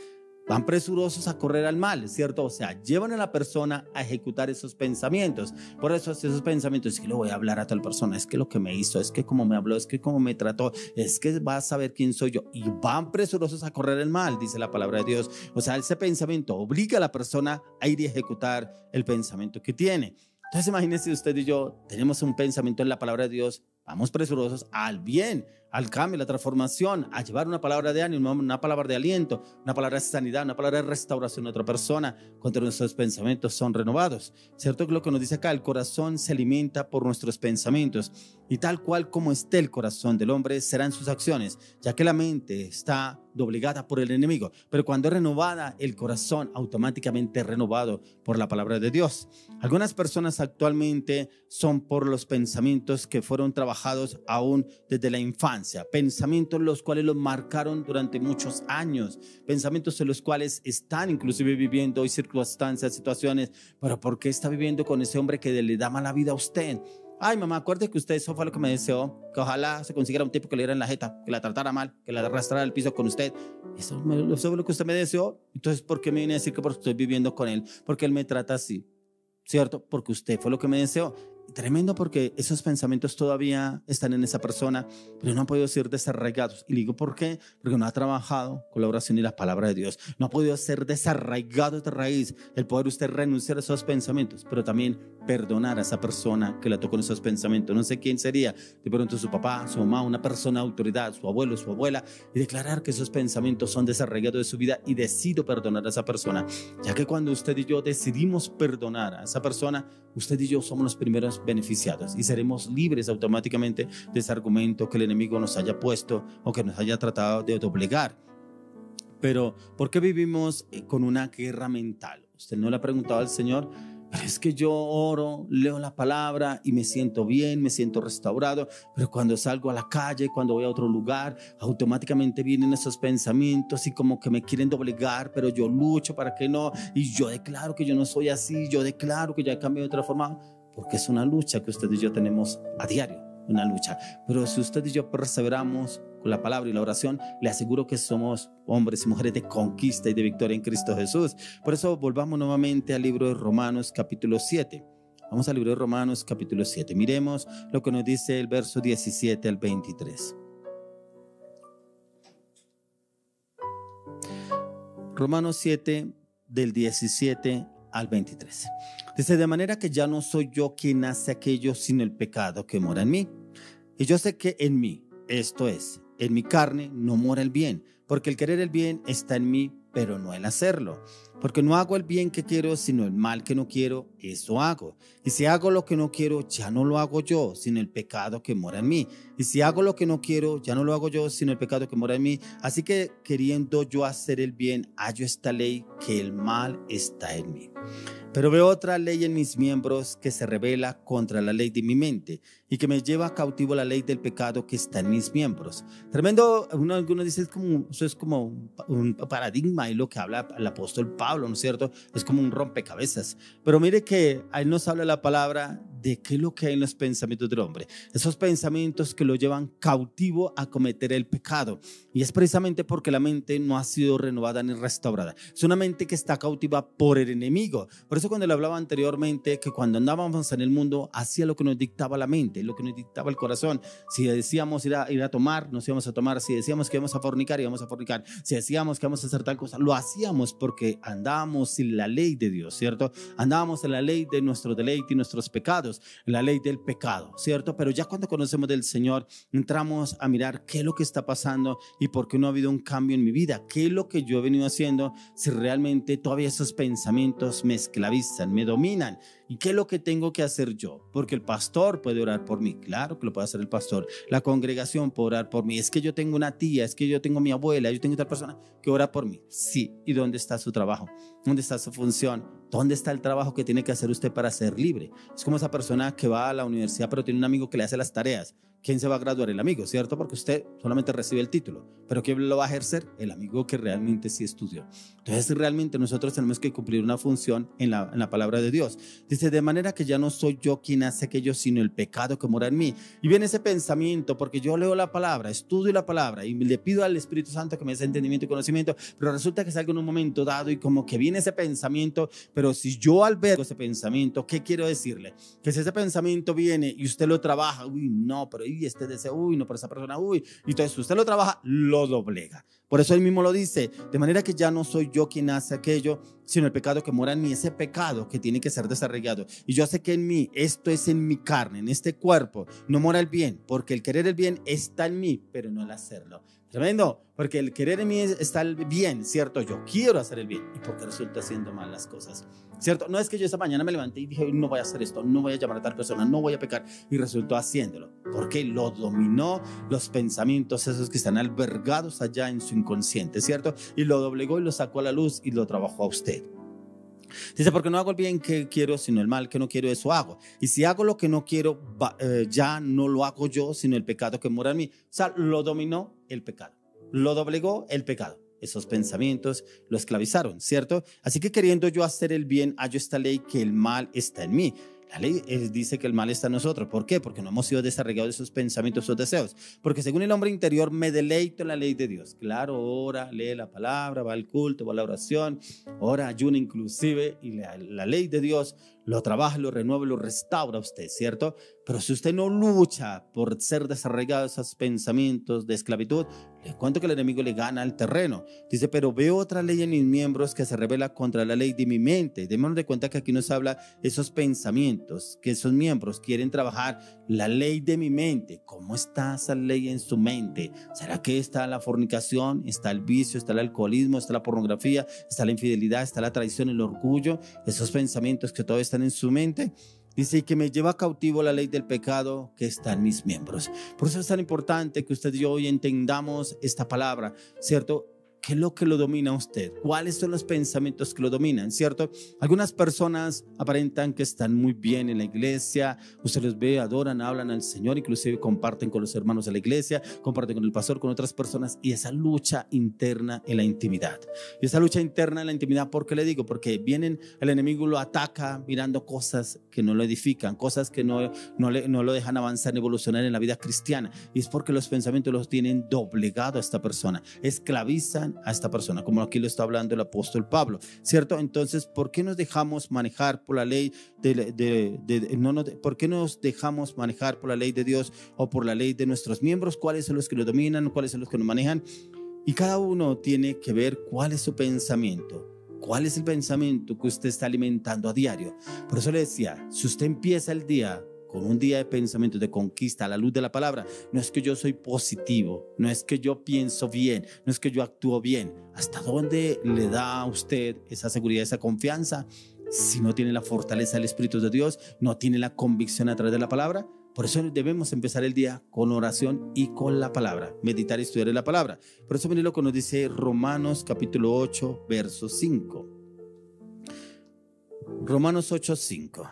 Speaker 1: van presurosos a correr al mal, ¿cierto? O sea, llevan a la persona a ejecutar esos pensamientos. Por eso esos pensamientos, es que le voy a hablar a tal persona, es que lo que me hizo, es que cómo me habló, es que cómo me trató, es que va a saber quién soy yo. Y van presurosos a correr el mal, dice la palabra de Dios. O sea, ese pensamiento obliga a la persona a ir y ejecutar el pensamiento que tiene. Entonces imagínense, usted y yo tenemos un pensamiento en la palabra de Dios, vamos presurosos al bien, al cambio, a la transformación, a llevar una palabra de ánimo, una palabra de aliento, una palabra de sanidad, una palabra de restauración a otra persona cuando nuestros pensamientos son renovados. ¿Cierto que lo que nos dice acá? El corazón se alimenta por nuestros pensamientos, y tal cual como esté el corazón del hombre serán sus acciones, ya que la mente está doblegada por el enemigo, pero cuando es renovada, el corazón automáticamente es renovado por la palabra de Dios. Algunas personas actualmente son por los pensamientos que fueron trabajados aún desde la infancia, pensamientos los cuales los marcaron durante muchos años, pensamientos en los cuales están inclusive viviendo hoy circunstancias, situaciones, pero ¿por qué está viviendo con ese hombre que le da mala vida a usted? Ay, mamá, acuérdate que usted, eso fue lo que me deseó, que ojalá se consiguiera un tipo que le diera en la jeta, que la tratara mal, que la arrastrara al piso con usted. Eso fue lo que usted me deseó. Entonces, ¿por qué me viene a decir que porque estoy viviendo con él? Porque él me trata así, ¿cierto? Porque usted fue lo que me deseó. Tremendo, porque esos pensamientos todavía están en esa persona, pero no han podido ser desarraigados. Y digo, ¿por qué? Porque no ha trabajado con la oración y la palabra de Dios. No ha podido ser desarraigado de raíz el poder usted renunciar a esos pensamientos, pero también perdonar a esa persona que la tocó en esos pensamientos. No sé quién sería, de pronto su papá, su mamá, una persona de autoridad, su abuelo, su abuela, y declarar que esos pensamientos son desarraigados de su vida y decido perdonar a esa persona, ya que cuando usted y yo decidimos perdonar a esa persona, usted y yo somos los primeros beneficiados y seremos libres automáticamente de ese argumento que el enemigo nos haya puesto o que nos haya tratado de doblegar. Pero ¿por qué vivimos con una guerra mental? Usted no le ha preguntado al Señor, pero es que yo oro, leo la palabra y me siento bien, me siento restaurado, pero cuando salgo a la calle, cuando voy a otro lugar, automáticamente vienen esos pensamientos y como que me quieren doblegar, pero yo lucho para que no, y yo declaro que yo no soy así, yo declaro que ya he cambiado de otra forma, porque es una lucha que usted y yo tenemos a diario, una lucha. Pero si usted y yo perseveramos con la palabra y la oración, le aseguro que somos hombres y mujeres de conquista y de victoria en Cristo Jesús. Por eso volvamos nuevamente al libro de Romanos capítulo 7. Vamos al libro de Romanos capítulo 7. Miremos lo que nos dice el verso 17 al 23. Romanos 7 del 17 al 23. Dice: de manera que ya no soy yo quien hace aquello, sino el pecado que mora en mí. Y yo sé que en mí, esto es, en mi carne, no mora el bien, porque el querer el bien está en mí, pero no el hacerlo. Porque no hago el bien que quiero, sino el mal que no quiero, eso hago. Y si hago lo que no quiero, ya no lo hago yo, sino el pecado que mora en mí. Y si hago lo que no quiero, ya no lo hago yo, sino el pecado que mora en mí. Así que queriendo yo hacer el bien, hallo esta ley, que el mal está en mí. Pero veo otra ley en mis miembros que se rebela contra la ley de mi mente y que me lleva cautivo la ley del pecado que está en mis miembros. Tremendo. Algunos dicen eso es como un paradigma, y lo que habla el apóstol Pablo, ¿no es cierto? Es como un rompecabezas. Pero mire que ahí nos habla la palabra de qué es lo que hay en los pensamientos del hombre. Esos pensamientos que lo llevan cautivo a cometer el pecado. Y es precisamente porque la mente no ha sido renovada ni restaurada. Es una mente que está cautiva por el enemigo. Por eso cuando le hablaba anteriormente que cuando andábamos en el mundo hacía lo que nos dictaba la mente, lo que nos dictaba el corazón. Si decíamos ir a tomar, nos íbamos a tomar. Si decíamos que íbamos a fornicar, íbamos a fornicar. Si decíamos que íbamos a hacer tal cosa, lo hacíamos porque andábamos en la ley de Dios, ¿cierto? Andábamos en la ley de nuestro deleite y nuestros pecados. encerrados en la ley del pecado, ¿cierto? Pero ya cuando conocemos del Señor, entramos a mirar qué es lo que está pasando y por qué no ha habido un cambio en mi vida, qué es lo que yo he venido haciendo, si realmente todavía esos pensamientos me esclavizan, me dominan. ¿Y qué es lo que tengo que hacer yo? Porque el pastor puede orar por mí, claro que lo puede hacer el pastor. La congregación puede orar por mí. Es que yo tengo una tía, es que yo tengo mi abuela, yo tengo otra persona que ora por mí. Sí, ¿y dónde está su trabajo? ¿Dónde está su función? ¿Dónde está el trabajo que tiene que hacer usted para ser libre? Es como esa persona que va a la universidad pero tiene un amigo que le hace las tareas. ¿Quién se va a graduar? El amigo, ¿cierto? Porque usted solamente recibe el título. ¿Pero quién lo va a ejercer? El amigo que realmente sí estudió. Entonces realmente nosotros tenemos que cumplir una función en la palabra de Dios. Dice, de manera que ya no soy yo quien hace aquello, sino el pecado que mora en mí. Y viene ese pensamiento, porque yo leo la palabra, estudio la palabra y le pido al Espíritu Santo que me dé entendimiento y conocimiento, pero resulta que salgo en un momento dado y como que viene ese pensamiento, pero si yo albergo ese pensamiento, ¿qué quiero decirle? Que si ese pensamiento viene y usted lo trabaja, uy, no, pero este deseo, uy, no, por esa persona, uy, y entonces usted lo trabaja, lo doblega. Por eso él mismo lo dice, de manera que ya no soy yo quien hace aquello, sino el pecado que mora en mí, ese pecado que tiene que ser desarraigado. Y yo sé que en mí, esto es en mi carne, en este cuerpo, no mora el bien, porque el querer el bien está en mí, pero no el hacerlo. Tremendo, porque el querer en mí está el bien, ¿cierto? Yo quiero hacer el bien, y porque resulta haciendo mal las cosas, ¿cierto? No es que yo esta mañana me levanté y dije, no voy a hacer esto, no voy a llamar a tal persona, no voy a pecar, y resultó haciéndolo, porque lo dominó los pensamientos esos que están albergados allá en su inconsciente, ¿cierto? Y lo doblegó y lo sacó a la luz y lo trabajó a usted. Dice, porque no hago el bien que quiero, sino el mal que no quiero, eso hago. Y si hago lo que no quiero, ya no lo hago yo, sino el pecado que mora en mí. O sea, lo dominó el pecado, lo doblegó el pecado. Esos pensamientos lo esclavizaron, ¿cierto? Así que queriendo yo hacer el bien, hallo esta ley que el mal está en mí. La ley dice que el mal está en nosotros. ¿Por qué? Porque no hemos sido desarraigados de esos pensamientos, esos deseos. Porque según el hombre interior me deleito en la ley de Dios. Claro, ora, lee la palabra, va al culto, va a la oración, ora, ayuna inclusive, y la ley de Dios lo trabaja, lo renueva, lo restaura a usted, ¿cierto? Pero si usted no lucha por ser desarraigado de esos pensamientos de esclavitud, le cuento que el enemigo le gana el terreno. Dice, pero veo otra ley en mis miembros que se revela contra la ley de mi mente. Démonos de cuenta que aquí nos habla esos pensamientos, que esos miembros quieren trabajar la ley de mi mente. ¿Cómo está esa ley en su mente? ¿Será que está la fornicación, está el vicio, está el alcoholismo, está la pornografía, está la infidelidad, está la traición, el orgullo? Esos pensamientos que todavía están en su mente. Dice, y que me lleva cautivo la ley del pecado que está en mis miembros. Por eso es tan importante que usted y yo hoy entendamos esta palabra, ¿cierto? ¿Qué es lo que lo domina a usted? ¿Cuáles son los pensamientos que lo dominan? ¿Cierto? Algunas personas aparentan que están muy bien en la iglesia. Usted los ve, adoran, hablan al Señor, inclusive comparten con los hermanos de la iglesia, comparten con el pastor, con otras personas. Y esa lucha interna en la intimidad. Y esa lucha interna en la intimidad, ¿por qué le digo? Porque el enemigo lo ataca mirando cosas que no lo edifican, cosas que no lo dejan avanzar, evolucionar en la vida cristiana. Y es porque los pensamientos los tienen doblegado a esta persona, esclavizan a esta persona, como aquí lo está hablando el apóstol Pablo, ¿cierto? Entonces, ¿por qué nos dejamos manejar por la ley ¿por qué nos dejamos manejar por la ley de Dios o por la ley de nuestros miembros? ¿Cuáles son los que lo dominan? ¿Cuáles son los que nos manejan? Y cada uno tiene que ver cuál es su pensamiento. ¿Cuál es el pensamiento que usted está alimentando a diario? Por eso le decía, si usted empieza el día con un día de pensamientos de conquista a la luz de la palabra, no es que yo soy positivo, no es que yo pienso bien, no es que yo actúo bien. ¿Hasta dónde le da a usted esa seguridad, esa confianza? Si no tiene la fortaleza del Espíritu de Dios, no tiene la convicción a través de la palabra. Por eso debemos empezar el día con oración y con la palabra, meditar y estudiar la palabra. Por eso miren lo que nos dice Romanos capítulo 8, verso 5. Romanos 8, 5.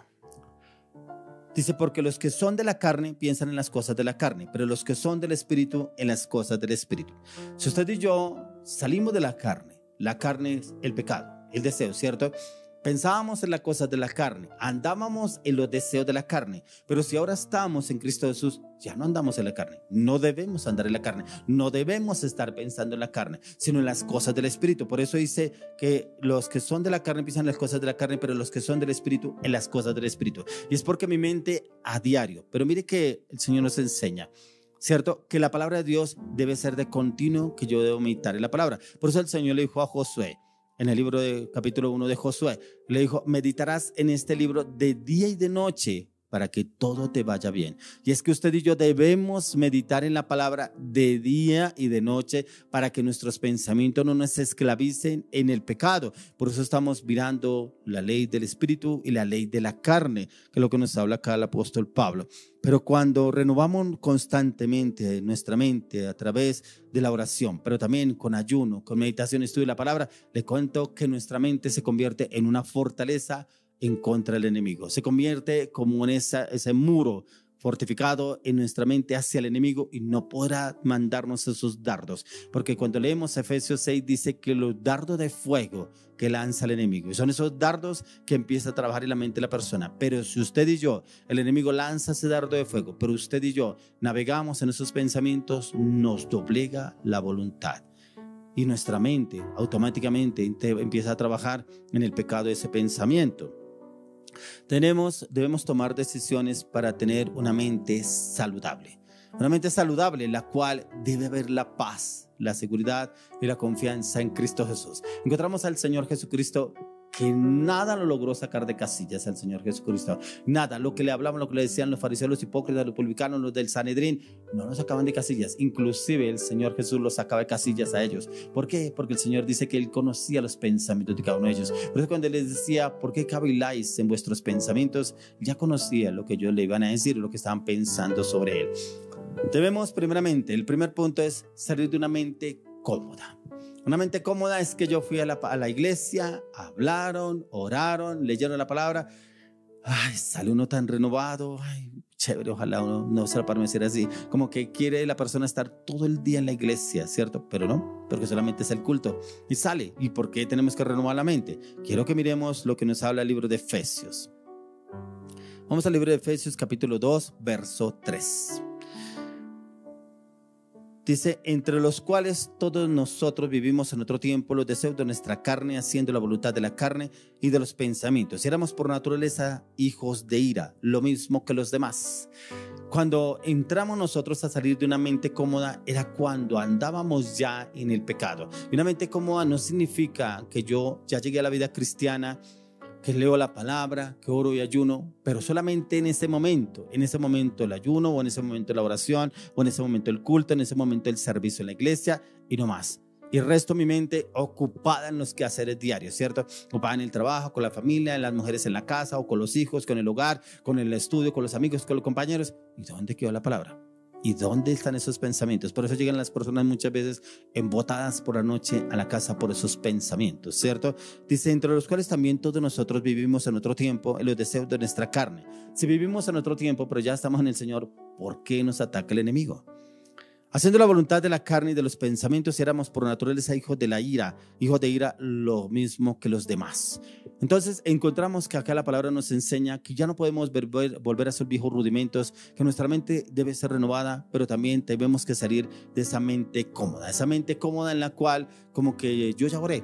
Speaker 1: Dice, porque los que son de la carne piensan en las cosas de la carne, pero los que son del Espíritu en las cosas del Espíritu. Si usted y yo salimos de la carne es el pecado, el deseo, ¿cierto? Pensábamos en las cosas de la carne, andábamos en los deseos de la carne, pero si ahora estamos en Cristo Jesús, ya no andamos en la carne, no debemos andar en la carne, no debemos estar pensando en la carne, sino en las cosas del Espíritu. Por eso dice que los que son de la carne piensan en las cosas de la carne, pero los que son del Espíritu en las cosas del Espíritu. Y es porque mi mente a diario, pero mire que el Señor nos enseña, ¿cierto? Que la palabra de Dios debe ser de continuo, que yo debo meditar en la palabra. Por eso el Señor le dijo a Josué, en el libro de capítulo 1 de Josué, le dijo, meditarás en este libro de día y de noche para que todo te vaya bien. Y es que usted y yo debemos meditar en la palabra de día y de noche para que nuestros pensamientos no nos esclavicen en el pecado. Por eso estamos mirando la ley del espíritu y la ley de la carne, que es lo que nos habla acá el apóstol Pablo. Pero cuando renovamos constantemente nuestra mente a través de la oración, pero también con ayuno, con meditación, estudio de la palabra, le cuento que nuestra mente se convierte en una fortaleza en contra del enemigo. Se convierte como en ese muro fortificado en nuestra mente hacia el enemigo y no podrá mandarnos esos dardos. Porque cuando leemos Efesios 6 dice que los dardos de fuego que lanza el enemigo, y son esos dardos que empieza a trabajar en la mente de la persona. Pero si usted y yo, el enemigo lanza ese dardo de fuego, pero usted y yo navegamos en esos pensamientos, nos doblega la voluntad. Y nuestra mente automáticamente empieza a trabajar en el pecado de ese pensamiento. Debemos tomar decisiones para tener una mente saludable. Una mente saludable en la cual debe haber la paz, la seguridad y la confianza en Cristo Jesús. Encontramos al Señor Jesucristo que nada lo logró sacar de casillas al Señor Jesucristo. Nada, lo que le hablaban, lo que le decían los fariseos, los hipócritas, los publicanos, los del Sanedrín, no lo sacaban de casillas. Inclusive el Señor Jesús los sacaba de casillas a ellos. ¿Por qué? Porque el Señor dice que Él conocía los pensamientos de cada uno de ellos. Por eso cuando Él les decía, ¿por qué caviláis en vuestros pensamientos? Ya conocía lo que ellos le iban a decir, lo que estaban pensando sobre Él. Debemos primeramente, el primer punto es salir de una mente cómoda. Una mente cómoda es que yo fui a la iglesia, hablaron, oraron, leyeron la palabra. Ay, sale uno tan renovado. Ay, chévere, ojalá uno no se lo para decir así. Como que quiere la persona estar todo el día en la iglesia, ¿cierto? Pero no, porque solamente es el culto. Y sale. ¿Y por qué tenemos que renovar la mente? Quiero que miremos lo que nos habla el libro de Efesios. Vamos al libro de Efesios capítulo 2, verso 3. Dice, entre los cuales todos nosotros vivimos en otro tiempo los deseos de nuestra carne, haciendo la voluntad de la carne y de los pensamientos. Y éramos por naturaleza hijos de ira, lo mismo que los demás. Cuando entramos nosotros a salir de una mente cómoda, era cuando andábamos ya en el pecado. Y una mente cómoda no significa que yo ya llegué a la vida cristiana, que leo la palabra, que oro y ayuno, pero solamente en ese momento el ayuno, o en ese momento la oración, o en ese momento el culto, en ese momento el servicio en la iglesia, y no más. Y el resto de mi mente ocupada en los quehaceres diarios, ¿cierto? Ocupada en el trabajo, con la familia, en las mujeres en la casa, o con los hijos, con el hogar, con el estudio, con los amigos, con los compañeros. ¿Y dónde quedó la palabra? ¿Y dónde están esos pensamientos? Por eso llegan las personas muchas veces embotadas por la noche a la casa por esos pensamientos, ¿cierto? Dice, entre los cuales también todos nosotros vivimos en otro tiempo en los deseos de nuestra carne. Si vivimos en otro tiempo, pero ya estamos en el Señor, ¿por qué nos ataca el enemigo? Haciendo la voluntad de la carne y de los pensamientos, éramos por naturaleza hijos de la ira, hijos de ira lo mismo que los demás. Entonces encontramos que acá la palabra nos enseña que ya no podemos volver a esos viejos rudimentos, que nuestra mente debe ser renovada, pero también tenemos que salir de esa mente cómoda en la cual como que yo ya oré,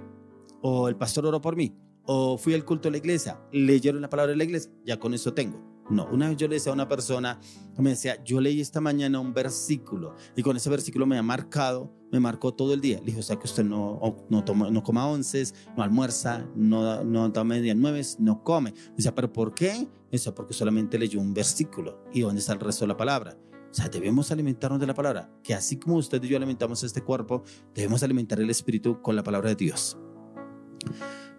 Speaker 1: o el pastor oró por mí, o fui al culto de la iglesia, leyeron la palabra de la iglesia, ya con eso tengo. No, una vez yo le decía a una persona, me decía, yo leí esta mañana un versículo y con ese versículo me marcó todo el día. Le dije, o sea que usted no coma onces, no almuerza, no toma media nueves, no come. Decía, ¿pero por qué? Eso porque solamente leyó un versículo. ¿Y dónde está el resto de la palabra? O sea, debemos alimentarnos de la palabra, que así como usted y yo alimentamos este cuerpo, debemos alimentar el espíritu con la palabra de Dios.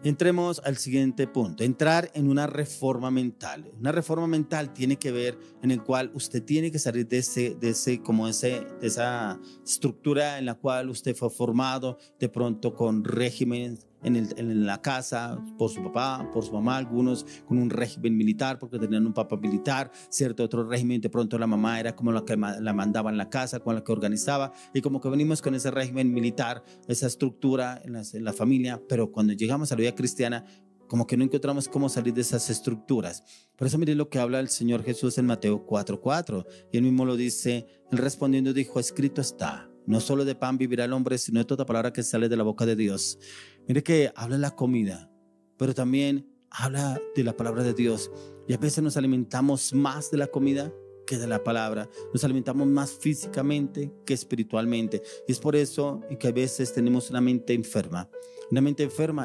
Speaker 1: Entremos al siguiente punto, entrar en una reforma mental. Una reforma mental tiene que ver en el cual usted tiene que salir de esa estructura en la cual usted fue formado, de pronto con régimen en la casa, por su papá, por su mamá, algunos con un régimen militar porque tenían un papá militar, cierto, otro régimen, de pronto la mamá era como la que la mandaba en la casa, con la que organizaba, y como que venimos con ese régimen militar, esa estructura en la familia, pero cuando llegamos a la vida cristiana, como que no encontramos cómo salir de esas estructuras. Por eso miren lo que habla el Señor Jesús en Mateo 4:4, y él mismo lo dice, él respondiendo dijo, escrito está, no solo de pan vivirá el hombre, sino de toda palabra que sale de la boca de Dios. Mire que habla de la comida, pero también habla de la palabra de Dios. Y a veces nos alimentamos más de la comida que de la palabra. Nos alimentamos más físicamente que espiritualmente. Y es por eso que a veces tenemos una mente enferma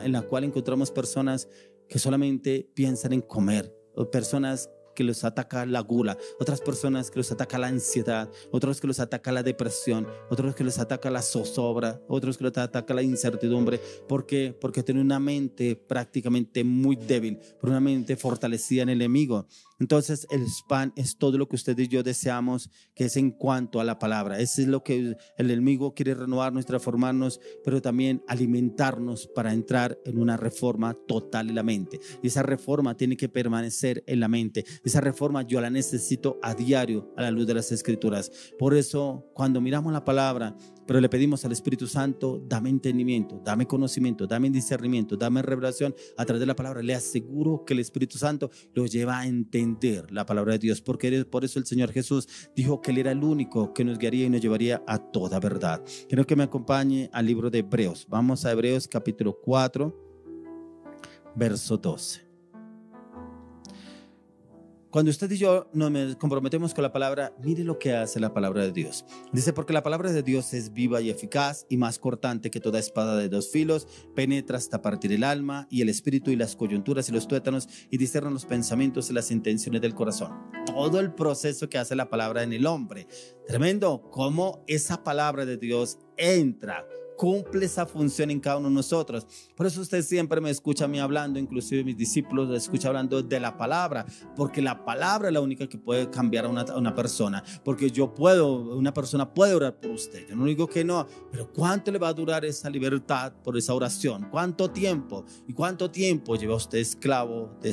Speaker 1: en la cual encontramos personas que solamente piensan en comer, o personas que los ataca la gula, otras personas que los ataca la ansiedad, otros que los ataca la depresión, otros que los ataca la zozobra, otros que los ataca la incertidumbre. ¿Por qué? Porque tienen una mente prácticamente muy débil, por una mente fortalecida en el enemigo. Entonces el spam es todo lo que usted y yo deseamos, que es en cuanto a la palabra. Eso es lo que el enemigo quiere, renovarnos, transformarnos, pero también alimentarnos para entrar en una reforma total en la mente. Y esa reforma tiene que permanecer en la mente. Esa reforma yo la necesito a diario a la luz de las Escrituras. Por eso cuando miramos la palabra, pero le pedimos al Espíritu Santo, dame entendimiento, dame conocimiento, dame discernimiento, dame revelación a través de la palabra. Le aseguro que el Espíritu Santo lo lleva a entender la palabra de Dios, porque por eso el Señor Jesús dijo que Él era el único que nos guiaría y nos llevaría a toda verdad. Quiero que me acompañe al libro de Hebreos. Vamos a Hebreos capítulo 4, verso 12. Cuando usted y yo nos comprometemos con la palabra, mire lo que hace la palabra de Dios. Dice, porque la palabra de Dios es viva y eficaz y más cortante que toda espada de dos filos, penetra hasta partir el alma y el espíritu y las coyunturas y los tuétanos y discierne los pensamientos y las intenciones del corazón. Todo el proceso que hace la palabra en el hombre. Tremendo cómo esa palabra de Dios entra, cumple esa función en cada uno de nosotros. Por eso usted siempre me escucha a mí hablando, inclusive mis discípulos me escuchan hablando de la palabra, porque la palabra es la única que puede cambiar a una persona. Porque una persona puede orar por usted, yo no digo que no, pero ¿cuánto le va a durar esa libertad por esa oración? ¿Cuánto tiempo? ¿Y cuánto tiempo lleva usted esclavo de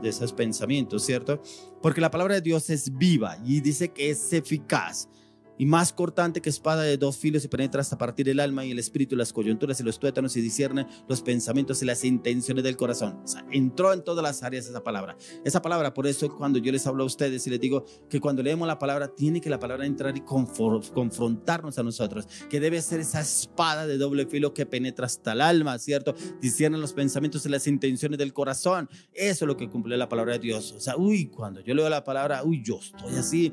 Speaker 1: esos pensamientos, cierto? Porque la palabra de Dios es viva y dice que es eficaz y más cortante que espada de dos filos y penetra hasta partir el alma y el espíritu, las coyunturas y los tuétanos y discierne los pensamientos y las intenciones del corazón. O sea, entró en todas las áreas esa palabra. Esa palabra, por eso cuando yo les hablo a ustedes y les digo que cuando leemos la palabra, tiene que la palabra entrar y confrontarnos a nosotros, que debe ser esa espada de doble filo que penetra hasta el alma, ¿cierto? Discierne los pensamientos y las intenciones del corazón. Eso es lo que cumple la palabra de Dios. O sea, cuando yo leo la palabra, yo estoy así,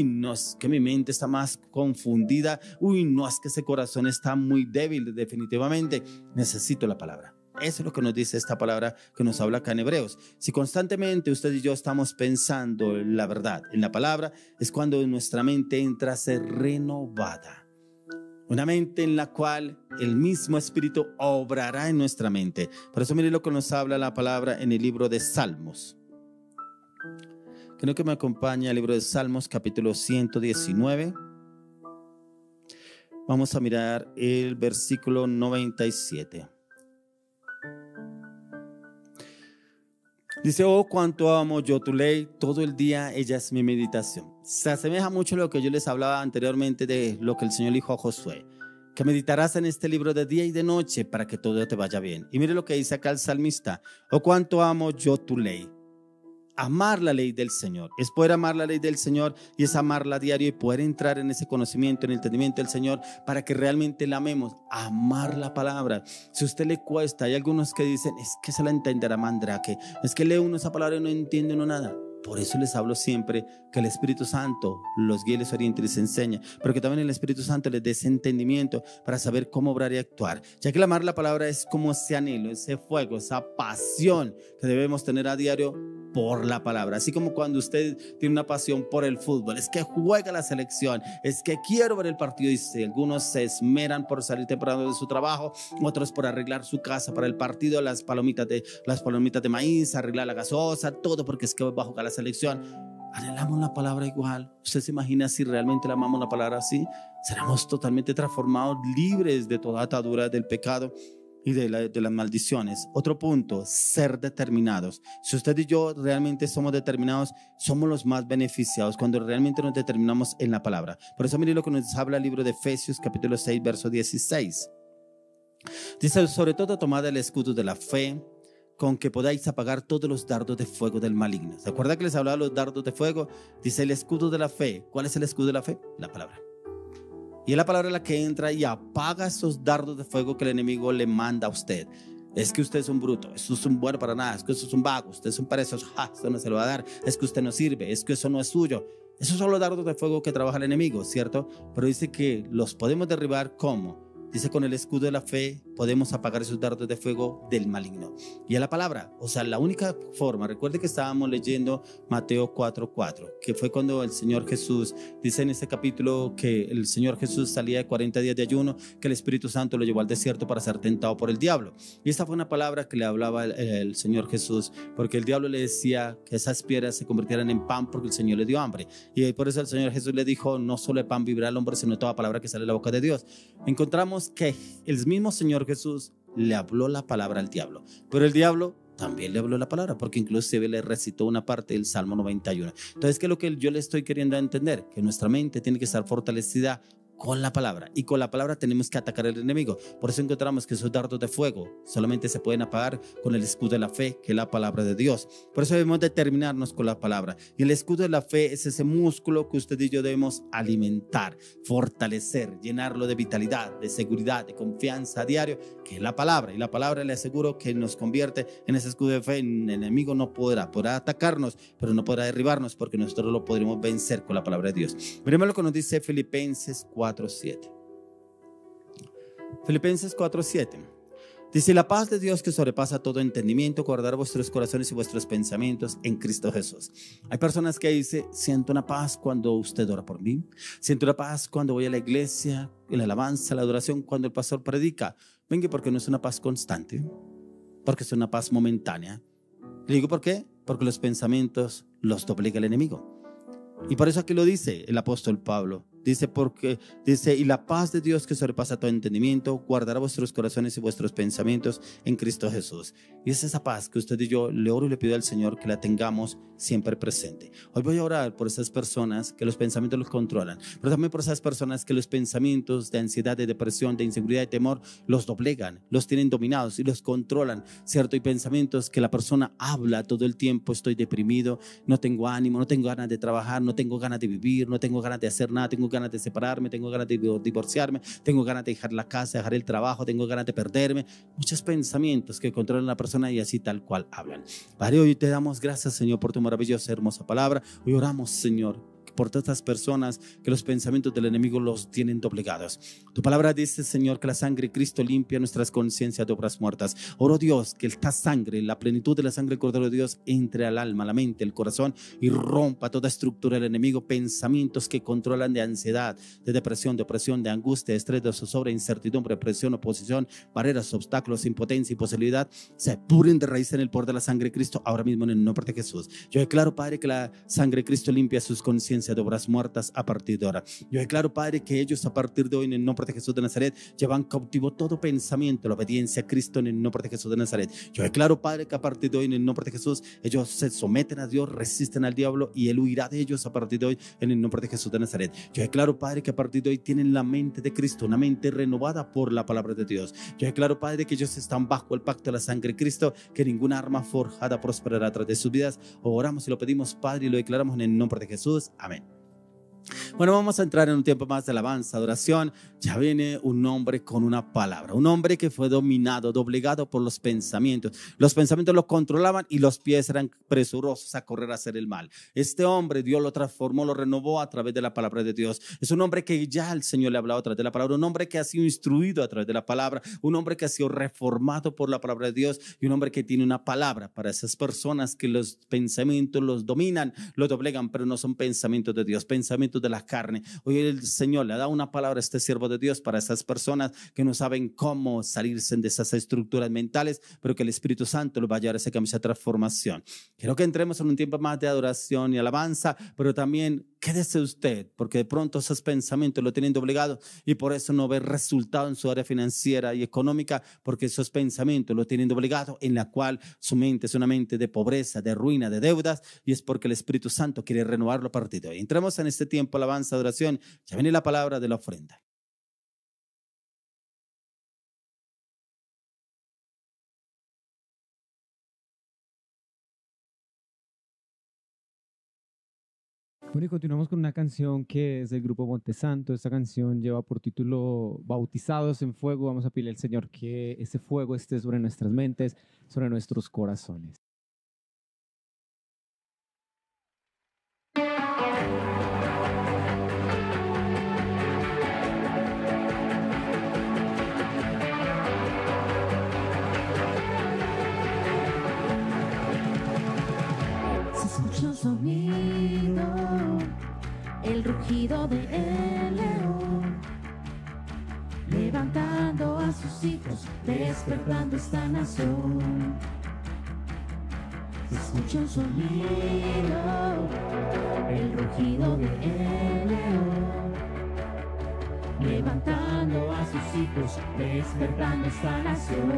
Speaker 1: no, es que mi mente está más confundida, no, es que ese corazón está muy débil, definitivamente necesito la palabra. Eso es lo que nos dice esta palabra que nos habla acá en Hebreos. Si constantemente usted y yo estamos pensando en la verdad, en la palabra, es cuando nuestra mente entra a ser renovada. Una mente en la cual el mismo Espíritu obrará en nuestra mente. Por eso mire lo que nos habla la palabra en el libro de Salmos. Quiero que me acompañe al libro de Salmos capítulo 119. Vamos a mirar el versículo 97. Dice, cuánto amo yo tu ley, todo el día ella es mi meditación. Se asemeja mucho a lo que yo les hablaba anteriormente de lo que el Señor dijo a Josué, que meditarás en este libro de día y de noche para que todo te vaya bien. Y mire lo que dice acá el salmista, cuánto amo yo tu ley. Amar la ley del Señor es poder amar la ley del Señor y es amarla a diario y poder entrar en ese conocimiento, en el entendimiento del Señor para que realmente la amemos. Amar la palabra. Si a usted le cuesta, hay algunos que dicen, es que se la entenderá mandrake, es que lee uno esa palabra y no entiende uno nada. Por eso les hablo siempre que el Espíritu Santo los guíe, les oriente y les enseña, pero que también el Espíritu Santo les dé ese entendimiento para saber cómo obrar y actuar, ya que el amar la palabra es como ese anhelo, ese fuego, esa pasión que debemos tener a diario por la palabra. Así como cuando usted tiene una pasión por el fútbol, es que juega la selección, es que quiero ver el partido, y si algunos se esmeran por salir temprano de su trabajo, otros por arreglar su casa para el partido, las palomitas de maíz, arreglar la gaseosa, todo porque es que va a jugar la selección. Anhelamos la palabra igual. ¿Usted se imagina si realmente la amamos la palabra así? Seremos totalmente transformados, libres de toda atadura del pecado y de las maldiciones. Otro punto, ser determinados. Si usted y yo realmente somos determinados, somos los más beneficiados cuando realmente nos determinamos en la palabra. Por eso mire lo que nos habla el libro de Efesios capítulo 6 verso 16. Dice, sobre todo tomad el escudo de la fe, con que podáis apagar todos los dardos de fuego del maligno. ¿Se acuerda que les hablaba de los dardos de fuego? Dice el escudo de la fe. ¿Cuál es el escudo de la fe? La palabra. Y es la palabra la que entra y apaga esos dardos de fuego que el enemigo le manda a usted. Es que usted es un bruto, eso es un bueno para nada, es que eso es un vago, usted es un perezoso, esto no se lo va a dar, es que usted no sirve, es que eso no es suyo. Esos son los dardos de fuego que trabaja el enemigo, ¿cierto? Pero dice que los podemos derribar, ¿cómo? Dice, con el escudo de la fe podemos apagar esos dardos de fuego del maligno. Y a la palabra, o sea, la única forma, recuerde que estábamos leyendo Mateo 4:4, que fue cuando el Señor Jesús, dice en este capítulo que el Señor Jesús salía de 40 días de ayuno, que el Espíritu Santo lo llevó al desierto para ser tentado por el diablo. Y esta fue una palabra que le hablaba el Señor Jesús, porque el diablo le decía que esas piedras se convirtieran en pan porque el Señor le dio hambre. Y por eso el Señor Jesús le dijo, no solo de pan vivirá el hombre, sino de toda palabra que sale de la boca de Dios. Encontramos que el mismo Señor Jesús le habló la palabra al diablo, pero el diablo también le habló la palabra, porque inclusive le recitó una parte del Salmo 91. Entonces, ¿qué es lo que yo le estoy queriendo entender? Que nuestra mente tiene que estar fortalecida con la palabra, y con la palabra tenemos que atacar al enemigo. Por eso encontramos que esos dardos de fuego solamente se pueden apagar con el escudo de la fe, que es la palabra de Dios. Por eso debemos determinarnos con la palabra, y el escudo de la fe es ese músculo que usted y yo debemos alimentar, fortalecer, llenarlo de vitalidad, de seguridad, de confianza a diario, que es la palabra. Y la palabra, le aseguro, que nos convierte en ese escudo de fe. El enemigo no podrá atacarnos, pero no podrá derribarnos, porque nosotros lo podremos vencer con la palabra de Dios. Miremos lo que nos dice Filipenses 4:7. Filipenses 4:7 dice, la paz de Dios que sobrepasa todo entendimiento guardará vuestros corazones y vuestros pensamientos en Cristo Jesús. Hay personas que dicen, siento una paz cuando usted ora por mí, siento una paz cuando voy a la iglesia, en la alabanza, la adoración, cuando el pastor predica. Venga, porque no es una paz constante, porque es una paz momentánea. Le digo por qué, porque los pensamientos los doblega el enemigo. Y por eso aquí lo dice el apóstol Pablo. Dice, y la paz de Dios que sobrepasa todo entendimiento guardará vuestros corazones y vuestros pensamientos en Cristo Jesús. Y es esa paz que usted y yo le oro y le pido al Señor que la tengamos siempre presente. Hoy voy a orar por esas personas que los pensamientos los controlan, pero también por esas personas que los pensamientos de ansiedad, de depresión, de inseguridad, de temor los doblegan, los tienen dominados y los controlan, ¿cierto? Y pensamientos que la persona habla todo el tiempo, estoy deprimido, no tengo ánimo, no tengo ganas de trabajar, no tengo ganas de vivir, no tengo ganas de hacer nada, tengo ganas de separarme, tengo ganas de divorciarme, tengo ganas de dejar la casa, dejar el trabajo, tengo ganas de perderme. Muchos pensamientos que controlan a la persona y así tal cual hablan. Padre, hoy te damos gracias, Señor, por tu maravillosa, hermosa palabra. Hoy oramos, Señor, por todas estas personas que los pensamientos del enemigo los tienen doblegados. Tu palabra dice, Señor, que la sangre de Cristo limpia nuestras conciencias de obras muertas. Oro, Dios, que esta sangre, la plenitud de la sangre del Cordero de Dios, entre al alma, la mente, el corazón y rompa toda estructura del enemigo, pensamientos que controlan de ansiedad, de depresión, de opresión, de angustia, de estrés, de zozobra, incertidumbre, presión, oposición, barreras, obstáculos, impotencia, imposibilidad, se pudren de raíz en el poder de la sangre de Cristo, ahora mismo en el nombre de Jesús. Yo declaro, Padre, que la sangre de Cristo limpia sus conciencias de obras muertas a partir de ahora. Yo declaro, Padre, que ellos a partir de hoy, en el nombre de Jesús de Nazaret, llevan cautivo todo pensamiento, la obediencia a Cristo en el nombre de Jesús de Nazaret. Yo declaro, Padre, que a partir de hoy, en el nombre de Jesús, ellos se someten a Dios, resisten al diablo y él huirá de ellos a partir de hoy, en el nombre de Jesús de Nazaret. Yo declaro, Padre, que a partir de hoy tienen la mente de Cristo, una mente renovada por la palabra de Dios. Yo declaro, Padre, que ellos están bajo el pacto de la sangre de Cristo, que ninguna arma forjada prosperará tras de sus vidas. Oramos y lo pedimos, Padre, y lo declaramos en el nombre de Jesús. Amén. Bueno, vamos a entrar en un tiempo más de alabanza, adoración. Ya viene un hombre con una palabra, un hombre que fue dominado, doblegado por los pensamientos. Los pensamientos lo controlaban y los pies eran presurosos a correr a hacer el mal. Este hombre, Dios lo transformó, lo renovó a través de la palabra de Dios. Es un hombre que ya el Señor le ha hablado a través de la palabra, un hombre que ha sido instruido a través de la palabra, un hombre que ha sido reformado por la palabra de Dios y un hombre que tiene una palabra para esas personas que los pensamientos los dominan, los doblegan, pero no son pensamientos de Dios, pensamientos de la carne. Hoy el Señor le ha dado una palabra a este siervo de Dios para esas personas que no saben cómo salirse de esas estructuras mentales, pero que el Espíritu Santo los va a llevar a ese camino de transformación. Quiero que entremos en un tiempo más de adoración y alabanza, pero también quédese usted, porque de pronto esos pensamientos lo tienen doblegado y por eso no ve resultado en su área financiera y económica, porque esos pensamientos lo tienen doblegado, en la cual su mente es una mente de pobreza, de ruina, de deudas, y es porque el Espíritu Santo quiere renovarlo a partir de hoy. Entremos en este tiempo de alabanza, adoración. Ya viene la palabra de la ofrenda.
Speaker 5: Bueno, y continuamos con una canción que es del grupo Montesanto. Esta canción lleva por título Bautizados en Fuego. Vamos a pedirle al Señor que ese fuego esté sobre nuestras mentes, sobre nuestros corazones.
Speaker 2: sonido, el rugido de el león, levantando a sus hijos, despertando esta nación. Se escucha un sonido, el rugido de el león, levantando a sus hijos, despertando esta nación.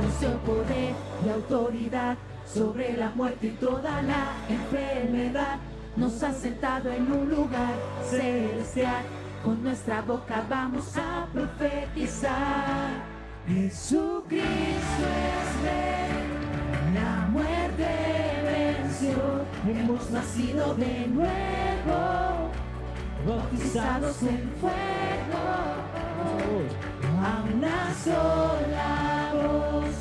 Speaker 2: Nos dio poder y autoridad sobre la muerte y toda la enfermedad. Nos ha sentado en un lugar celestial. Con nuestra boca vamos a profetizar. Jesucristo es Rey, la muerte venció. Hemos nacido de nuevo, bautizados en fuego. A una sola voz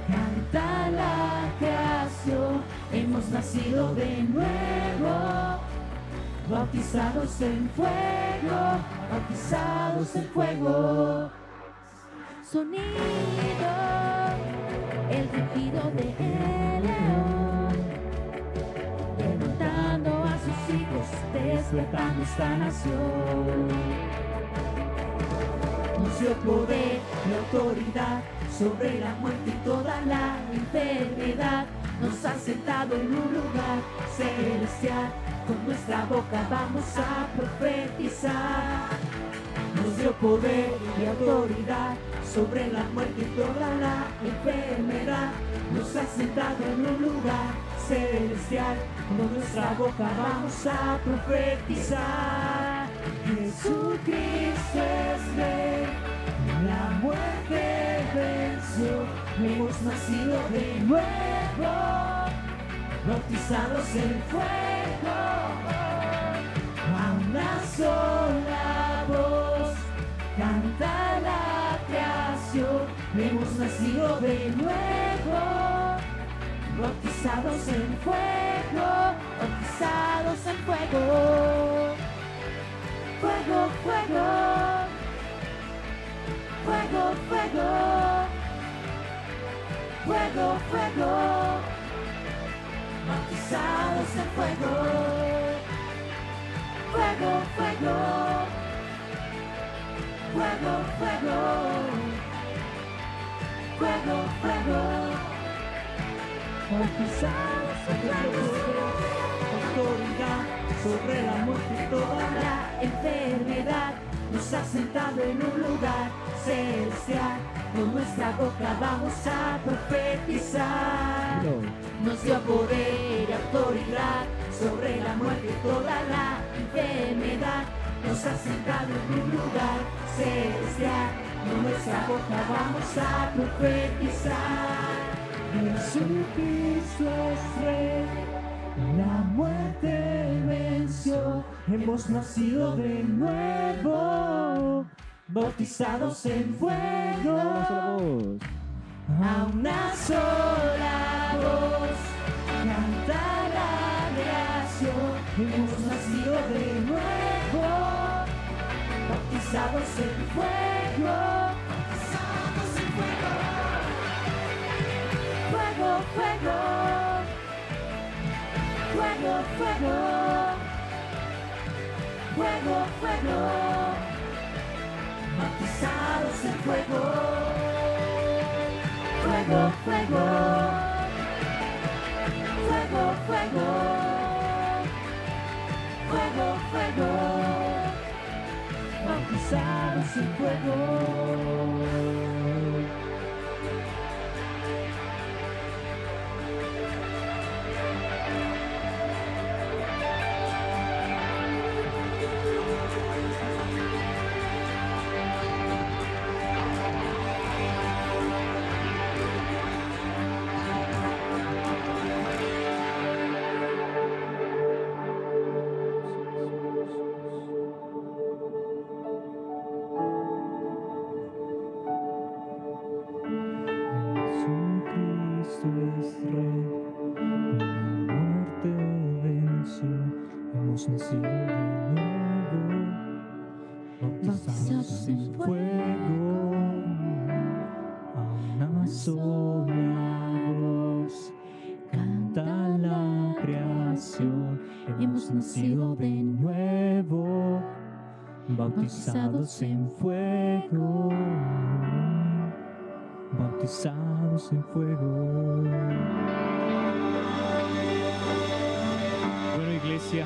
Speaker 2: canta la creación. Hemos nacido de nuevo, bautizados en fuego, bautizados en fuego. Sonido, el rugido de el león, levantando a sus hijos, despertando esta nación. Nos dio poder y autoridad sobre la muerte y toda la enfermedad. Nos ha sentado en un lugar celestial. Con nuestra boca vamos a profetizar. Nos dio poder y autoridad sobre la muerte y toda la enfermedad. Nos ha sentado en un lugar celestial. Con nuestra boca vamos a profetizar. Jesucristo es Rey, la muerte venció. Hemos nacido de nuevo, bautizados en fuego. A una sola voz canta la creación. Hemos nacido de nuevo, bautizados en fuego, bautizados en fuego. Fuego, fuego, fuego, fuego, fuego, fuego, bautizados en fuego. Fuego, fuego, fuego, fuego, fuego, fuego, bautizados en fuego. Autoridad sobre la muerte y toda la enfermedad. Nos ha sentado en un lugar celestial. Con nuestra boca vamos a profetizar. Nos dio poder y autoridad sobre la muerte y toda la enfermedad. Nos ha sentado en un lugar celestial. Con nuestra boca vamos a profetizar. Jesucristo es Rey, la muerte venció. Hemos nacido de nuevo, bautizados en fuego. A una sola voz canta la creación. Hemos nacido de nuevo, bautizados en fuego. Bautizados en fuego. Fuego, fuego. Fuego, fuego, fuego, fuego, bautizados en fuego. Fuego, fuego, fuego, fuego, fuego, fuego, bautizados en fuego.
Speaker 4: Hemos nacido de nuevo, bautizados en fuego, a una sola voz. nacido de nuevo, bautizados en fuego, bautizados en fuego. Bueno, iglesia,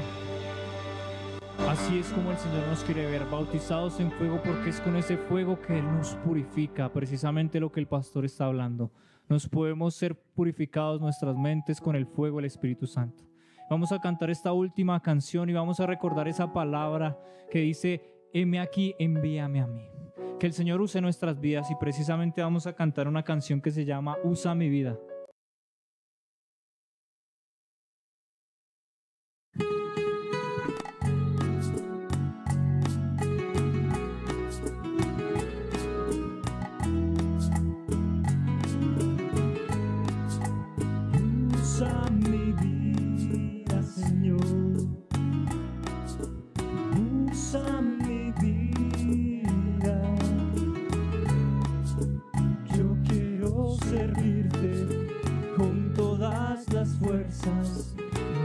Speaker 4: así es como el Señor nos quiere ver, bautizados en fuego, porque es con ese fuego que Él nos purifica, precisamente lo que el pastor está hablando. Nos podemos ser purificados nuestras mentes con el fuego del Espíritu Santo. Vamos a cantar esta última canción y vamos a recordar esa palabra que dice: heme aquí, envíame a mí. Que el Señor use nuestras vidas, y precisamente vamos a cantar una canción que se llama Usa mi vida.
Speaker 3: Usa mi vida, Señor. Usa mi vida. Yo quiero servirte con todas las fuerzas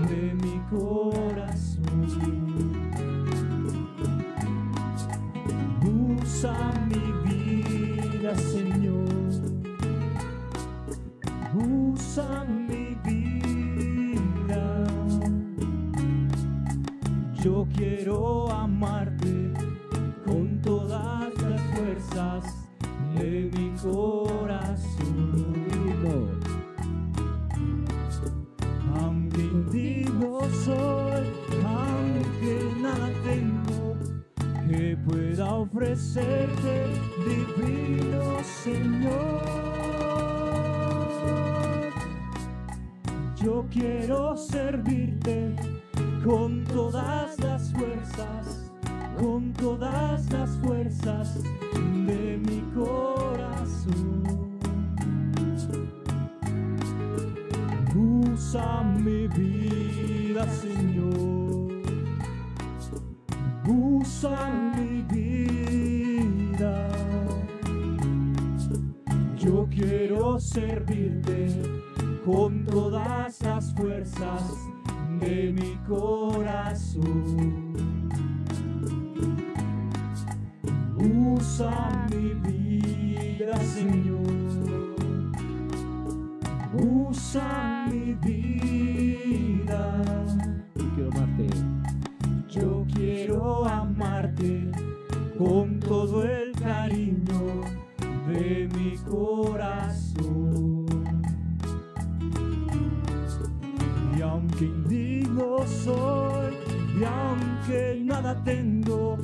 Speaker 3: de mi corazón. Usa mi vida, Señor. Usa mi vida. Yo quiero amarte con todas las fuerzas de mi corazón. Aunque indigno soy, aunque nada tengo que pueda ofrecerte, divino Señor. Yo quiero servirte con todas las fuerzas, con todas las fuerzas de mi corazón. Usa mi vida, Señor. Usa mi vida. Yo quiero servirte con todas las fuerzas de mi corazón. Usa mi vida, Señor. Usa mi vida.
Speaker 5: Quiero amarte.
Speaker 3: Yo quiero amarte con todo el cariño de mi corazón. Y aunque indigno soy, y aunque nada tengo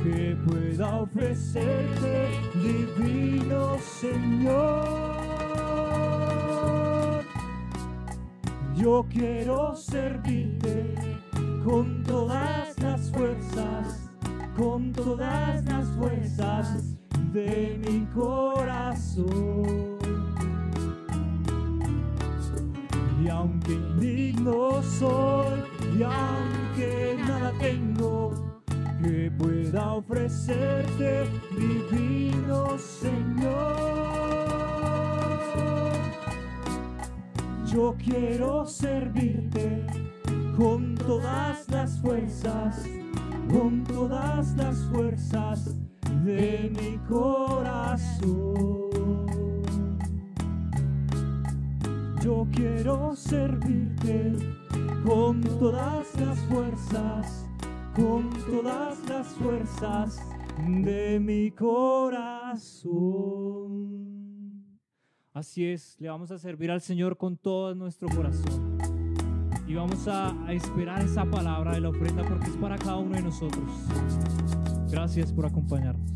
Speaker 3: que pueda ofrecerte, divino Señor, yo quiero servirte con todas las fuerzas, con todas las fuerzas de mi corazón. Y aunque indigno soy, y aunque nada tengo que pueda ofrecerte, divino Señor, yo quiero servirte con todas las fuerzas, con todas las fuerzas de mi corazón. Yo quiero servirte con todas las fuerzas, con todas las fuerzas de mi corazón.
Speaker 4: Así es, le vamos a servir al Señor con todo nuestro corazón. Y vamos a esperar esa palabra de la ofrenda, porque es para cada uno de nosotros. Gracias por acompañarnos.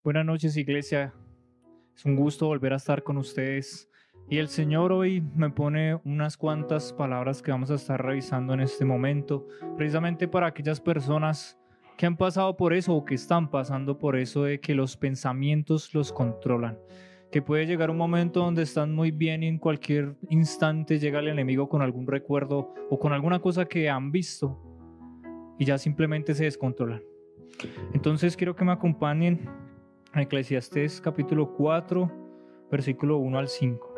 Speaker 4: Buenas noches, iglesia. Es un gusto volver a estar con ustedes. Y el Señor hoy me pone unas cuantas palabras que vamos a estar revisando en este momento, precisamente para aquellas personas que han pasado por eso o que están pasando por eso, de que los pensamientos los controlan. Que puede llegar un momento donde están muy bien y en cualquier instante llega el enemigo con algún recuerdo o con alguna cosa que han visto y ya simplemente se descontrolan. Entonces quiero que me acompañen a Eclesiastés capítulo 4, versículo 1 al 5.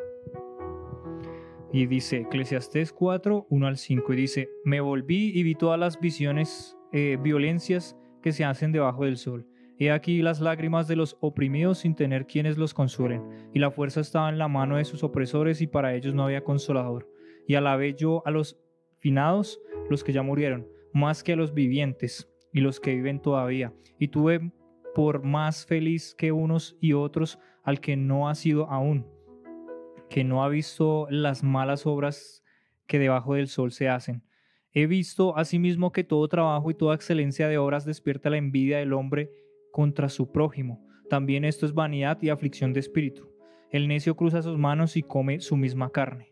Speaker 4: Y dice, Eclesiastés 4, 1 al 5, y dice: me volví y vi todas las violencias que se hacen debajo del sol. He aquí las lágrimas de los oprimidos sin tener quienes los consuelen, y la fuerza estaba en la mano de sus opresores, y para ellos no había consolador. Y alabé yo a los finados, los que ya murieron, más que a los vivientes y los que viven todavía. Y tuve por más feliz que unos y otros al que no ha sido aún, que no ha visto las malas obras que debajo del sol se hacen. He visto asimismo que todo trabajo y toda excelencia de obras despierta la envidia del hombre contra su prójimo. También esto es vanidad y aflicción de espíritu. El necio cruza sus manos y come su misma carne.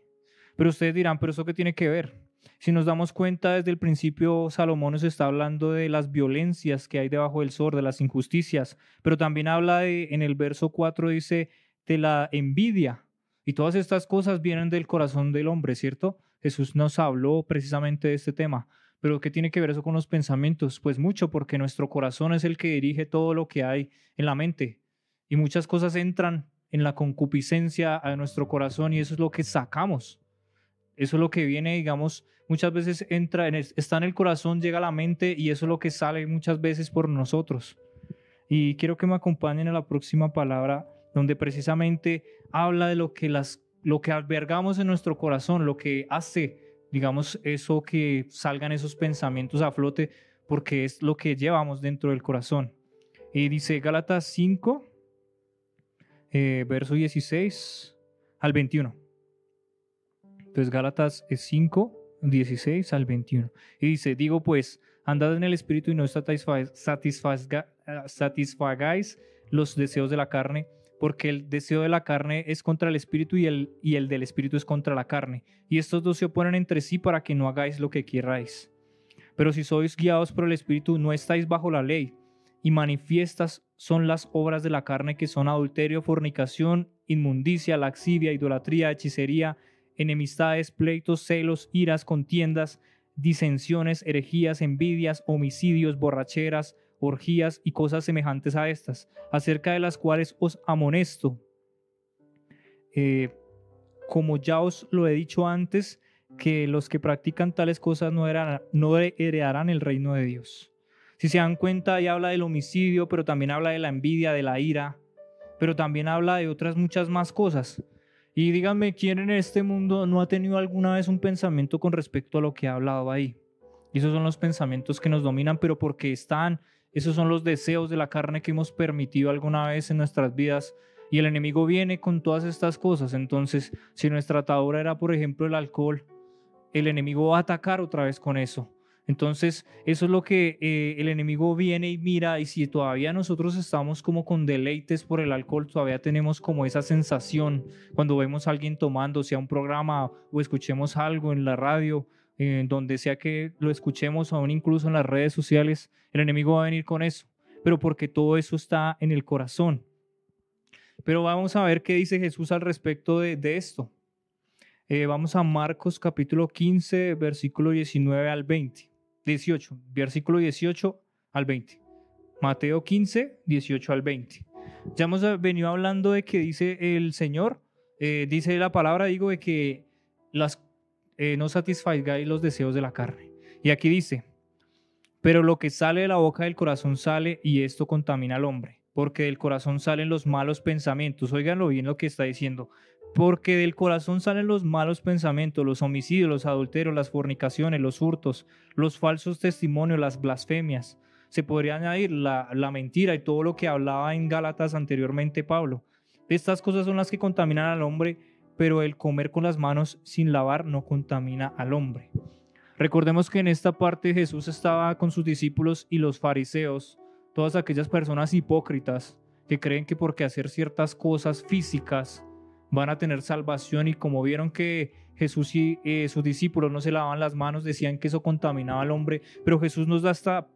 Speaker 4: Pero ustedes dirán, ¿pero eso qué tiene que ver? Si nos damos cuenta, desde el principio Salomón nos está hablando de las violencias que hay debajo del sol, de las injusticias, pero también habla en el verso 4 dice, de la envidia. Y todas estas cosas vienen del corazón del hombre, ¿cierto? Jesús nos habló precisamente de este tema. ¿Pero qué tiene que ver eso con los pensamientos? Pues mucho, porque nuestro corazón es el que dirige todo lo que hay en la mente. Y muchas cosas entran en la concupiscencia a nuestro corazón y eso es lo que sacamos. Eso es lo que viene, digamos, muchas veces está en el corazón, llega a la mente y eso es lo que sale muchas veces por nosotros. Y quiero que me acompañen a la próxima palabra, donde precisamente habla de lo que albergamos en nuestro corazón, lo que hace, digamos, eso que salgan esos pensamientos a flote, porque es lo que llevamos dentro del corazón. Y dice Gálatas 5, verso 16 al 21. Entonces Gálatas 5, 16 al 21. Y dice, digo pues, andad en el Espíritu y no satisfagáis los deseos de la carne, porque el deseo de la carne es contra el Espíritu y el del Espíritu es contra la carne. Y estos dos se oponen entre sí para que no hagáis lo que queráis. Pero si sois guiados por el Espíritu, no estáis bajo la ley. Y manifiestas son las obras de la carne, que son adulterio, fornicación, inmundicia, laxivia, idolatría, hechicería, enemistades, pleitos, celos, iras, contiendas, disensiones, herejías, envidias, homicidios, borracheras, orgías y cosas semejantes a estas, acerca de las cuales os amonesto, como ya os lo he dicho antes, que los que practican tales cosas no heredarán el reino de Dios. Si se dan cuenta, ahí habla del homicidio, pero también habla de la envidia, de la ira, pero también habla de otras muchas más cosas. Y díganme, ¿quién en este mundo no ha tenido alguna vez un pensamiento con respecto a lo que ha hablado ahí? Y esos son los pensamientos que nos dominan, pero porque esos son los deseos de la carne que hemos permitido alguna vez en nuestras vidas. Y el enemigo viene con todas estas cosas. Entonces, si nuestra atadura era, por ejemplo, el alcohol, el enemigo va a atacar otra vez con eso. Entonces, eso es lo que el enemigo viene y mira, y si todavía nosotros estamos como con deleites por el alcohol, todavía tenemos como esa sensación cuando vemos a alguien tomando, sea un programa o escuchemos algo en la radio, donde sea que lo escuchemos, aún incluso en las redes sociales, el enemigo va a venir con eso, pero porque todo eso está en el corazón. Pero vamos a ver qué dice Jesús al respecto de esto. Vamos a Marcos capítulo 15, versículo 19 al 20. 18, versículo 18 al 20. Mateo 15, 18 al 20. Ya hemos venido hablando de que dice el Señor, dice la palabra, digo, de que no satisfagáis los deseos de la carne. Y aquí dice, pero lo que sale de la boca del corazón sale y esto contamina al hombre, porque del corazón salen los malos pensamientos. Óiganlo bien lo que está diciendo. Porque del corazón salen los malos pensamientos, los homicidios, los adulterios, las fornicaciones, los hurtos, los falsos testimonios, las blasfemias. Se podría añadir la mentira y todo lo que hablaba en Gálatas anteriormente Pablo. Estas cosas son las que contaminan al hombre, pero el comer con las manos sin lavar no contamina al hombre. Recordemos que en esta parte Jesús estaba con sus discípulos y los fariseos, todas aquellas personas hipócritas que creen que porque hacer ciertas cosas físicas van a tener salvación, y como vieron que Jesús y sus discípulos no se lavaban las manos, decían que eso contaminaba al hombre, pero Jesús nos da esta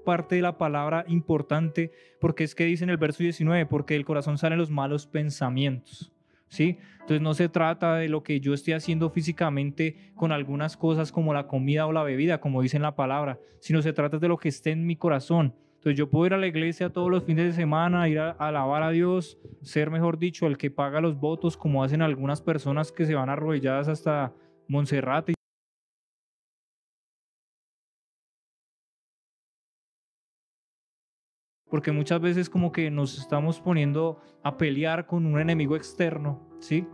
Speaker 4: parte de la palabra importante, porque es que dice en el verso 19, porque del corazón salen los malos pensamientos. O ¿sí? Entonces no se trata de lo que yo esté haciendo físicamente con algunas cosas como la comida o la bebida, como dice en la palabra, sino se trata de lo que esté en mi corazón. Entonces yo puedo ir a la iglesia todos los fines de semana, ir a alabar a Dios, ser, mejor dicho, el que paga los votos, como hacen algunas personas que se van arrodilladas hasta Monserrate. Porque muchas veces como que nos estamos poniendo a pelear con un enemigo externo, ¿sí?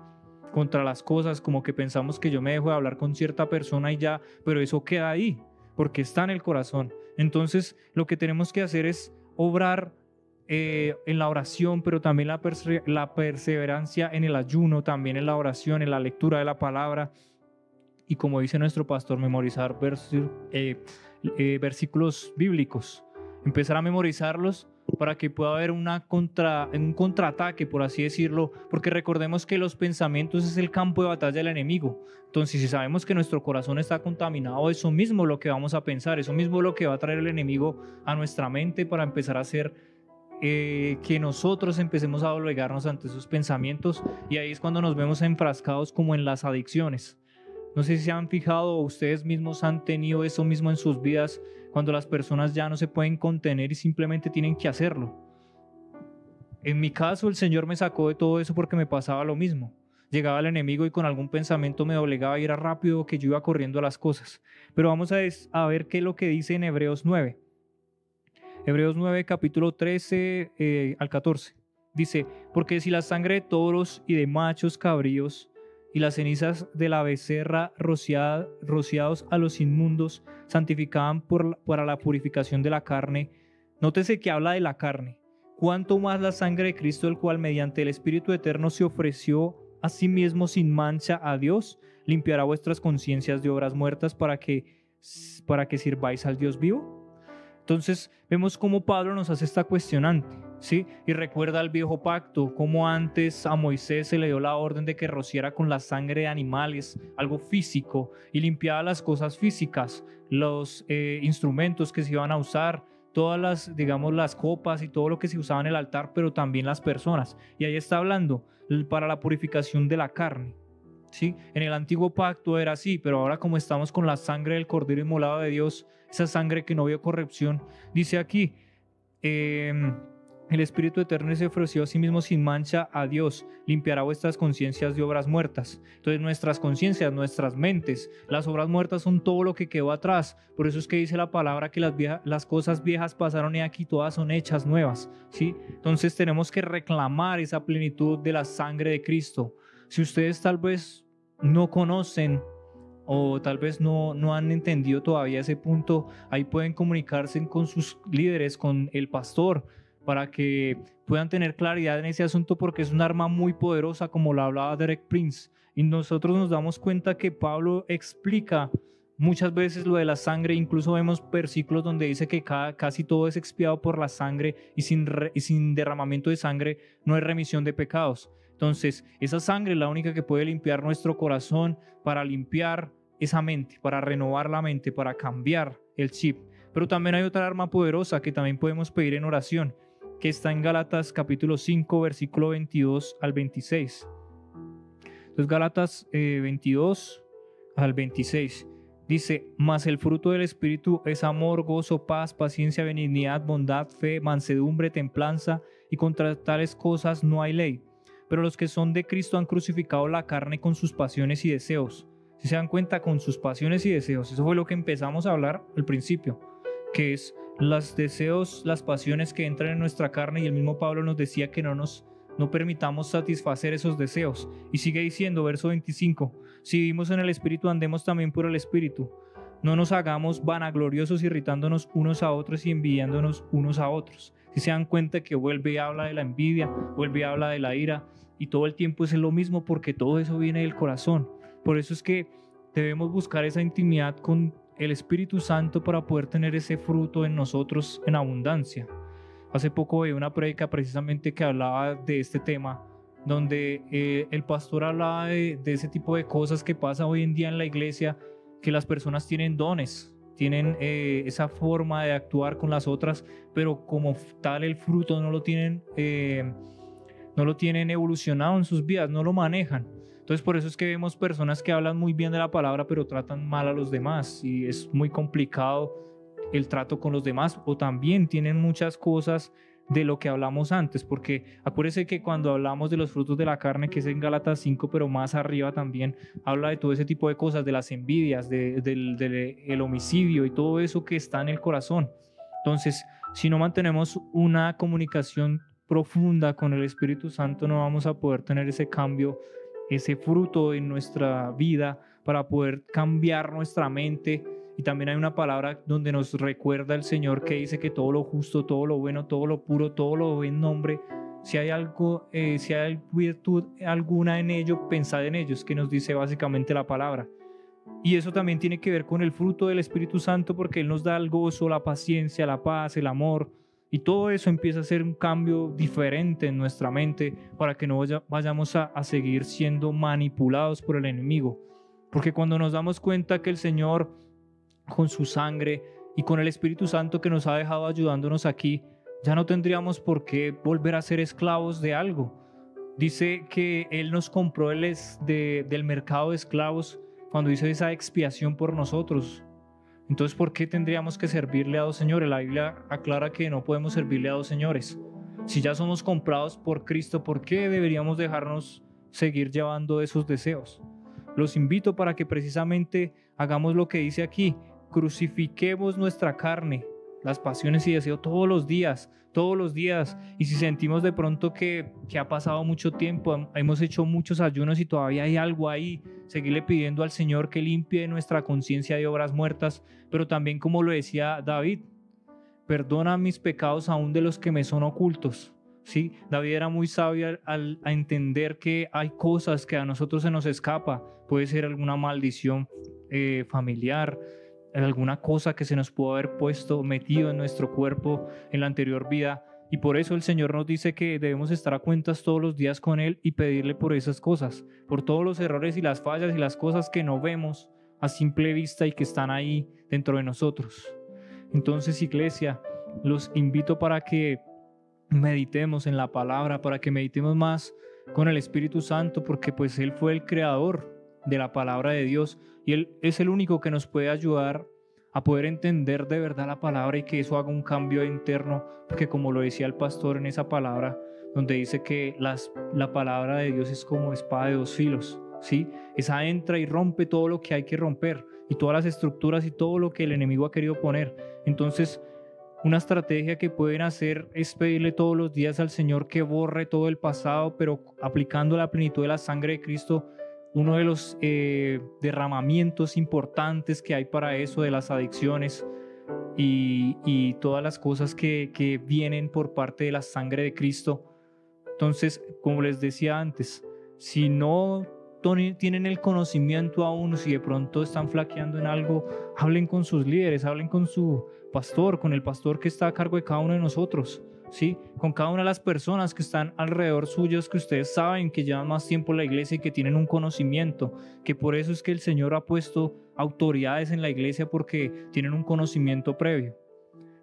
Speaker 4: Contra las cosas, como que pensamos que yo me dejo de hablar con cierta persona y ya, pero eso queda ahí, porque está en el corazón. Entonces, lo que tenemos que hacer es obrar en la oración, pero también la perseverancia en el ayuno, también en la oración, en la lectura de la palabra. Y como dice nuestro pastor, memorizar versículos bíblicos. Empezar a memorizarlos para que pueda haber un contraataque, por así decirlo, porque recordemos que los pensamientos es el campo de batalla del enemigo. Entonces, si sabemos que nuestro corazón está contaminado, eso mismo es lo que vamos a pensar, eso mismo es lo que va a traer el enemigo a nuestra mente para empezar a hacer que nosotros empecemos a doblegarnos ante esos pensamientos, y ahí es cuando nos vemos enfrascados como en las adicciones. No sé si se han fijado o ustedes mismos han tenido eso mismo en sus vidas, cuando las personas ya no se pueden contener y simplemente tienen que hacerlo. En mi caso, el Señor me sacó de todo eso porque me pasaba lo mismo. Llegaba el enemigo y con algún pensamiento me doblegaba y era rápido que yo iba corriendo a las cosas. Pero vamos a ver qué es lo que dice en Hebreos 9. Hebreos 9, capítulo 13 al 14. Dice, porque si la sangre de toros y de machos cabríos y las cenizas de la becerra rociados a los inmundos santificaban para la purificación de la carne. Nótese que habla de la carne. Cuánto más la sangre de Cristo, el cual mediante el Espíritu Eterno se ofreció a sí mismo sin mancha a Dios, limpiará vuestras conciencias de obras muertas para que sirváis al Dios vivo. Entonces vemos cómo Pablo nos hace esta cuestionante, ¿sí? Y recuerda el viejo pacto, cómo antes a Moisés se le dio la orden de que rociara con la sangre de animales, algo físico, y limpiaba las cosas físicas, los instrumentos que se iban a usar, todas las, digamos, las copas y todo lo que se usaba en el altar, pero también las personas. Y ahí está hablando para la purificación de la carne, ¿sí? En el antiguo pacto era así, pero ahora como estamos con la sangre del Cordero inmolado de Dios, esa sangre que no vio corrupción, dice aquí, el Espíritu Eterno se ofreció a sí mismo sin mancha a Dios, limpiará vuestras conciencias de obras muertas. Entonces nuestras conciencias, nuestras mentes, las obras muertas son todo lo que quedó atrás. Por eso es que dice la palabra que las cosas viejas pasaron y aquí todas son hechas nuevas, ¿sí? Entonces tenemos que reclamar esa plenitud de la sangre de Cristo. Si ustedes tal vez no conocen o tal vez no han entendido todavía ese punto, ahí pueden comunicarse con sus líderes, con el pastor, para que puedan tener claridad en ese asunto, porque es un arma muy poderosa, como lo hablaba Derek Prince. Y nosotros nos damos cuenta que Pablo explica muchas veces lo de la sangre, incluso vemos versículos donde dice que casi todo es expiado por la sangre y sin derramamiento de sangre no hay remisión de pecados. Entonces, esa sangre es la única que puede limpiar nuestro corazón, para limpiar esa mente, para renovar la mente, para cambiar el chip. Pero también hay otra arma poderosa que también podemos pedir en oración, que está en Gálatas capítulo 5, versículo 22 al 26. Entonces, Gálatas 22 al 26 dice, mas el fruto del Espíritu es amor, gozo, paz, paciencia, benignidad, bondad, fe, mansedumbre, templanza, y contra tales cosas no hay ley. Pero los que son de Cristo han crucificado la carne con sus pasiones y deseos. Si se dan cuenta, con sus pasiones y deseos, eso fue lo que empezamos a hablar al principio, que es los deseos, las pasiones que entran en nuestra carne, y el mismo Pablo nos decía que no permitamos satisfacer esos deseos. Y sigue diciendo, verso 25, si vivimos en el Espíritu, andemos también por el Espíritu. No nos hagamos vanagloriosos, irritándonos unos a otros y envidiándonos unos a otros. Si se dan cuenta que vuelve y habla de la envidia, vuelve y habla de la ira, y todo el tiempo es lo mismo, porque todo eso viene del corazón. Por eso es que debemos buscar esa intimidad con el Espíritu Santo para poder tener ese fruto en nosotros en abundancia. Hace poco vi una prédica precisamente que hablaba de este tema, donde el pastor hablaba de ese tipo de cosas que pasa hoy en día en la iglesia, que las personas tienen dones, tienen esa forma de actuar con las otras, pero como tal el fruto no lo tienen no lo tienen evolucionado en sus vidas, no lo manejan. Entonces por eso es que vemos personas que hablan muy bien de la palabra pero tratan mal a los demás, y es muy complicado el trato con los demás, o también tienen muchas cosas de lo que hablamos antes, porque acuérdense que cuando hablamos de los frutos de la carne, que es en Gálatas 5, pero más arriba también habla de todo ese tipo de cosas, de las envidias, del homicidio y todo eso que está en el corazón. Entonces, si no mantenemos una comunicación profunda con el Espíritu Santo, no vamos a poder tener ese cambio, ese fruto en nuestra vida para poder cambiar nuestra mente. Y también hay una palabra donde nos recuerda el Señor que dice que todo lo justo, todo lo bueno, todo lo puro, todo lo buen nombre, si hay algo, si hay virtud alguna en ello, pensad en ellos, que nos dice básicamente la palabra. Y eso también tiene que ver con el fruto del Espíritu Santo, porque Él nos da el gozo, la paciencia, la paz, el amor, y todo eso empieza a ser un cambio diferente en nuestra mente para que no vayamos a seguir siendo manipulados por el enemigo. Porque cuando nos damos cuenta que el Señor, con su sangre y con el Espíritu Santo que nos ha dejado ayudándonos aquí, ya no tendríamos por qué volver a ser esclavos de algo. Dice que Él nos compró del mercado de esclavos cuando hizo esa expiación por nosotros. Entonces, ¿por qué tendríamos que servirle a dos señores? La Biblia aclara que no podemos servirle a dos señores. Si ya somos comprados por Cristo, ¿por qué deberíamos dejarnos seguir llevando esos deseos? Los invito para que precisamente hagamos lo que dice aquí: crucifiquemos nuestra carne, las pasiones y deseos todos los días. Y si sentimos de pronto que ha pasado mucho tiempo, hemos hecho muchos ayunos y todavía hay algo ahí, seguirle pidiendo al Señor que limpie nuestra conciencia de obras muertas. Pero también, como lo decía David, perdona mis pecados aún de los que me son ocultos. ¿Sí? David era muy sabio a entender que hay cosas que a nosotros se nos escapa. Puede ser alguna maldición familiar, alguna cosa que se nos pudo haber metido en nuestro cuerpo en la anterior vida, y por eso el Señor nos dice que debemos estar a cuentas todos los días con Él y pedirle por esas cosas, por todos los errores y las fallas y las cosas que no vemos a simple vista y que están ahí dentro de nosotros. Entonces, iglesia, los invito para que meditemos en la palabra, para que meditemos más con el Espíritu Santo, porque pues Él fue el creador de la palabra de Dios y Él es el único que nos puede ayudar a poder entender de verdad la palabra y que eso haga un cambio interno, porque como lo decía el pastor en esa palabra, donde dice que la palabra de Dios es como espada de dos filos, ¿sí? Esa entra y rompe todo lo que hay que romper y todas las estructuras y todo lo que el enemigo ha querido poner. Entonces, una estrategia que pueden hacer es pedirle todos los días al Señor que borre todo el pasado, pero aplicando la plenitud de la sangre de Cristo. Uno de los derramamientos importantes que hay para eso, de las adicciones y todas las cosas que vienen por parte de la sangre de Cristo. Entonces, como les decía antes, si no tienen el conocimiento aún, si de pronto están flaqueando en algo, hablen con sus líderes, hablen con su pastor, con el pastor que está a cargo de cada uno de nosotros, ¿sí? Con cada una de las personas que están alrededor suyos, que ustedes saben que llevan más tiempo en la iglesia y que tienen un conocimiento, que por eso es que el Señor ha puesto autoridades en la iglesia, porque tienen un conocimiento previo.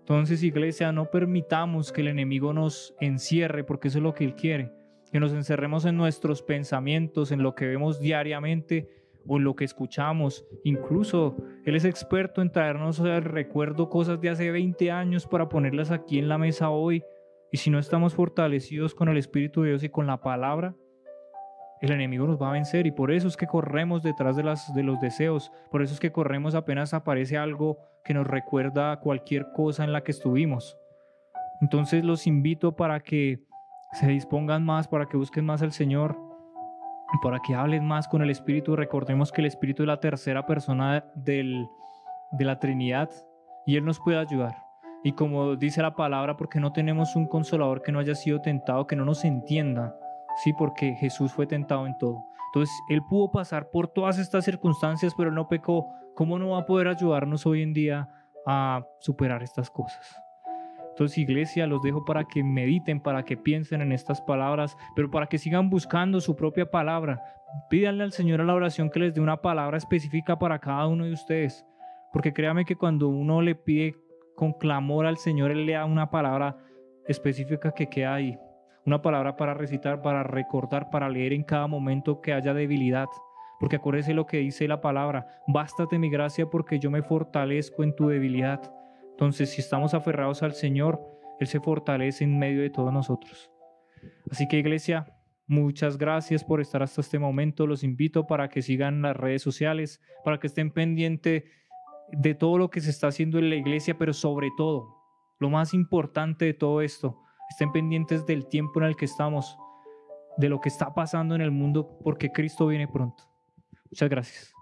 Speaker 4: Entonces, iglesia, no permitamos que el enemigo nos encierre, porque eso es lo que él quiere, que nos encerremos en nuestros pensamientos, en lo que vemos diariamente o en lo que escuchamos. Incluso él es experto en traernos al recuerdo cosas de hace 20 años para ponerlas aquí en la mesa hoy. Y si no estamos fortalecidos con el Espíritu de Dios y con la palabra, el enemigo nos va a vencer. Y por eso es que corremos detrás de los deseos. Por eso es que corremos apenas aparece algo que nos recuerda cualquier cosa en la que estuvimos. Entonces los invito para que se dispongan más, para que busquen más al Señor, para que hablen más con el Espíritu. Recordemos que el Espíritu es la tercera persona de la Trinidad y Él nos puede ayudar. Y como dice la palabra, porque no tenemos un consolador que no haya sido tentado, que no nos entienda, sí, porque Jesús fue tentado en todo. Entonces Él pudo pasar por todas estas circunstancias, pero Él no pecó. ¿Cómo no va a poder ayudarnos hoy en día a superar estas cosas? Entonces, iglesia, los dejo para que mediten, para que piensen en estas palabras, pero para que sigan buscando su propia palabra. Pídanle al Señor a la oración que les dé una palabra específica para cada uno de ustedes, porque créame que cuando uno le pide con clamor al Señor, Él le da una palabra específica que queda ahí. una palabra para recitar, para recordar, para leer en cada momento que haya debilidad. Porque acuérdese lo que dice la palabra: bástate mi gracia porque yo me fortalezco en tu debilidad. Entonces, si estamos aferrados al Señor, Él se fortalece en medio de todos nosotros. Así que, iglesia, muchas gracias por estar hasta este momento. Los invito para que sigan las redes sociales, para que estén pendientes de todo lo que se está haciendo en la iglesia, pero sobre todo, lo más importante de todo esto, estén pendientes del tiempo en el que estamos, de lo que está pasando en el mundo, porque Cristo viene pronto. Muchas gracias.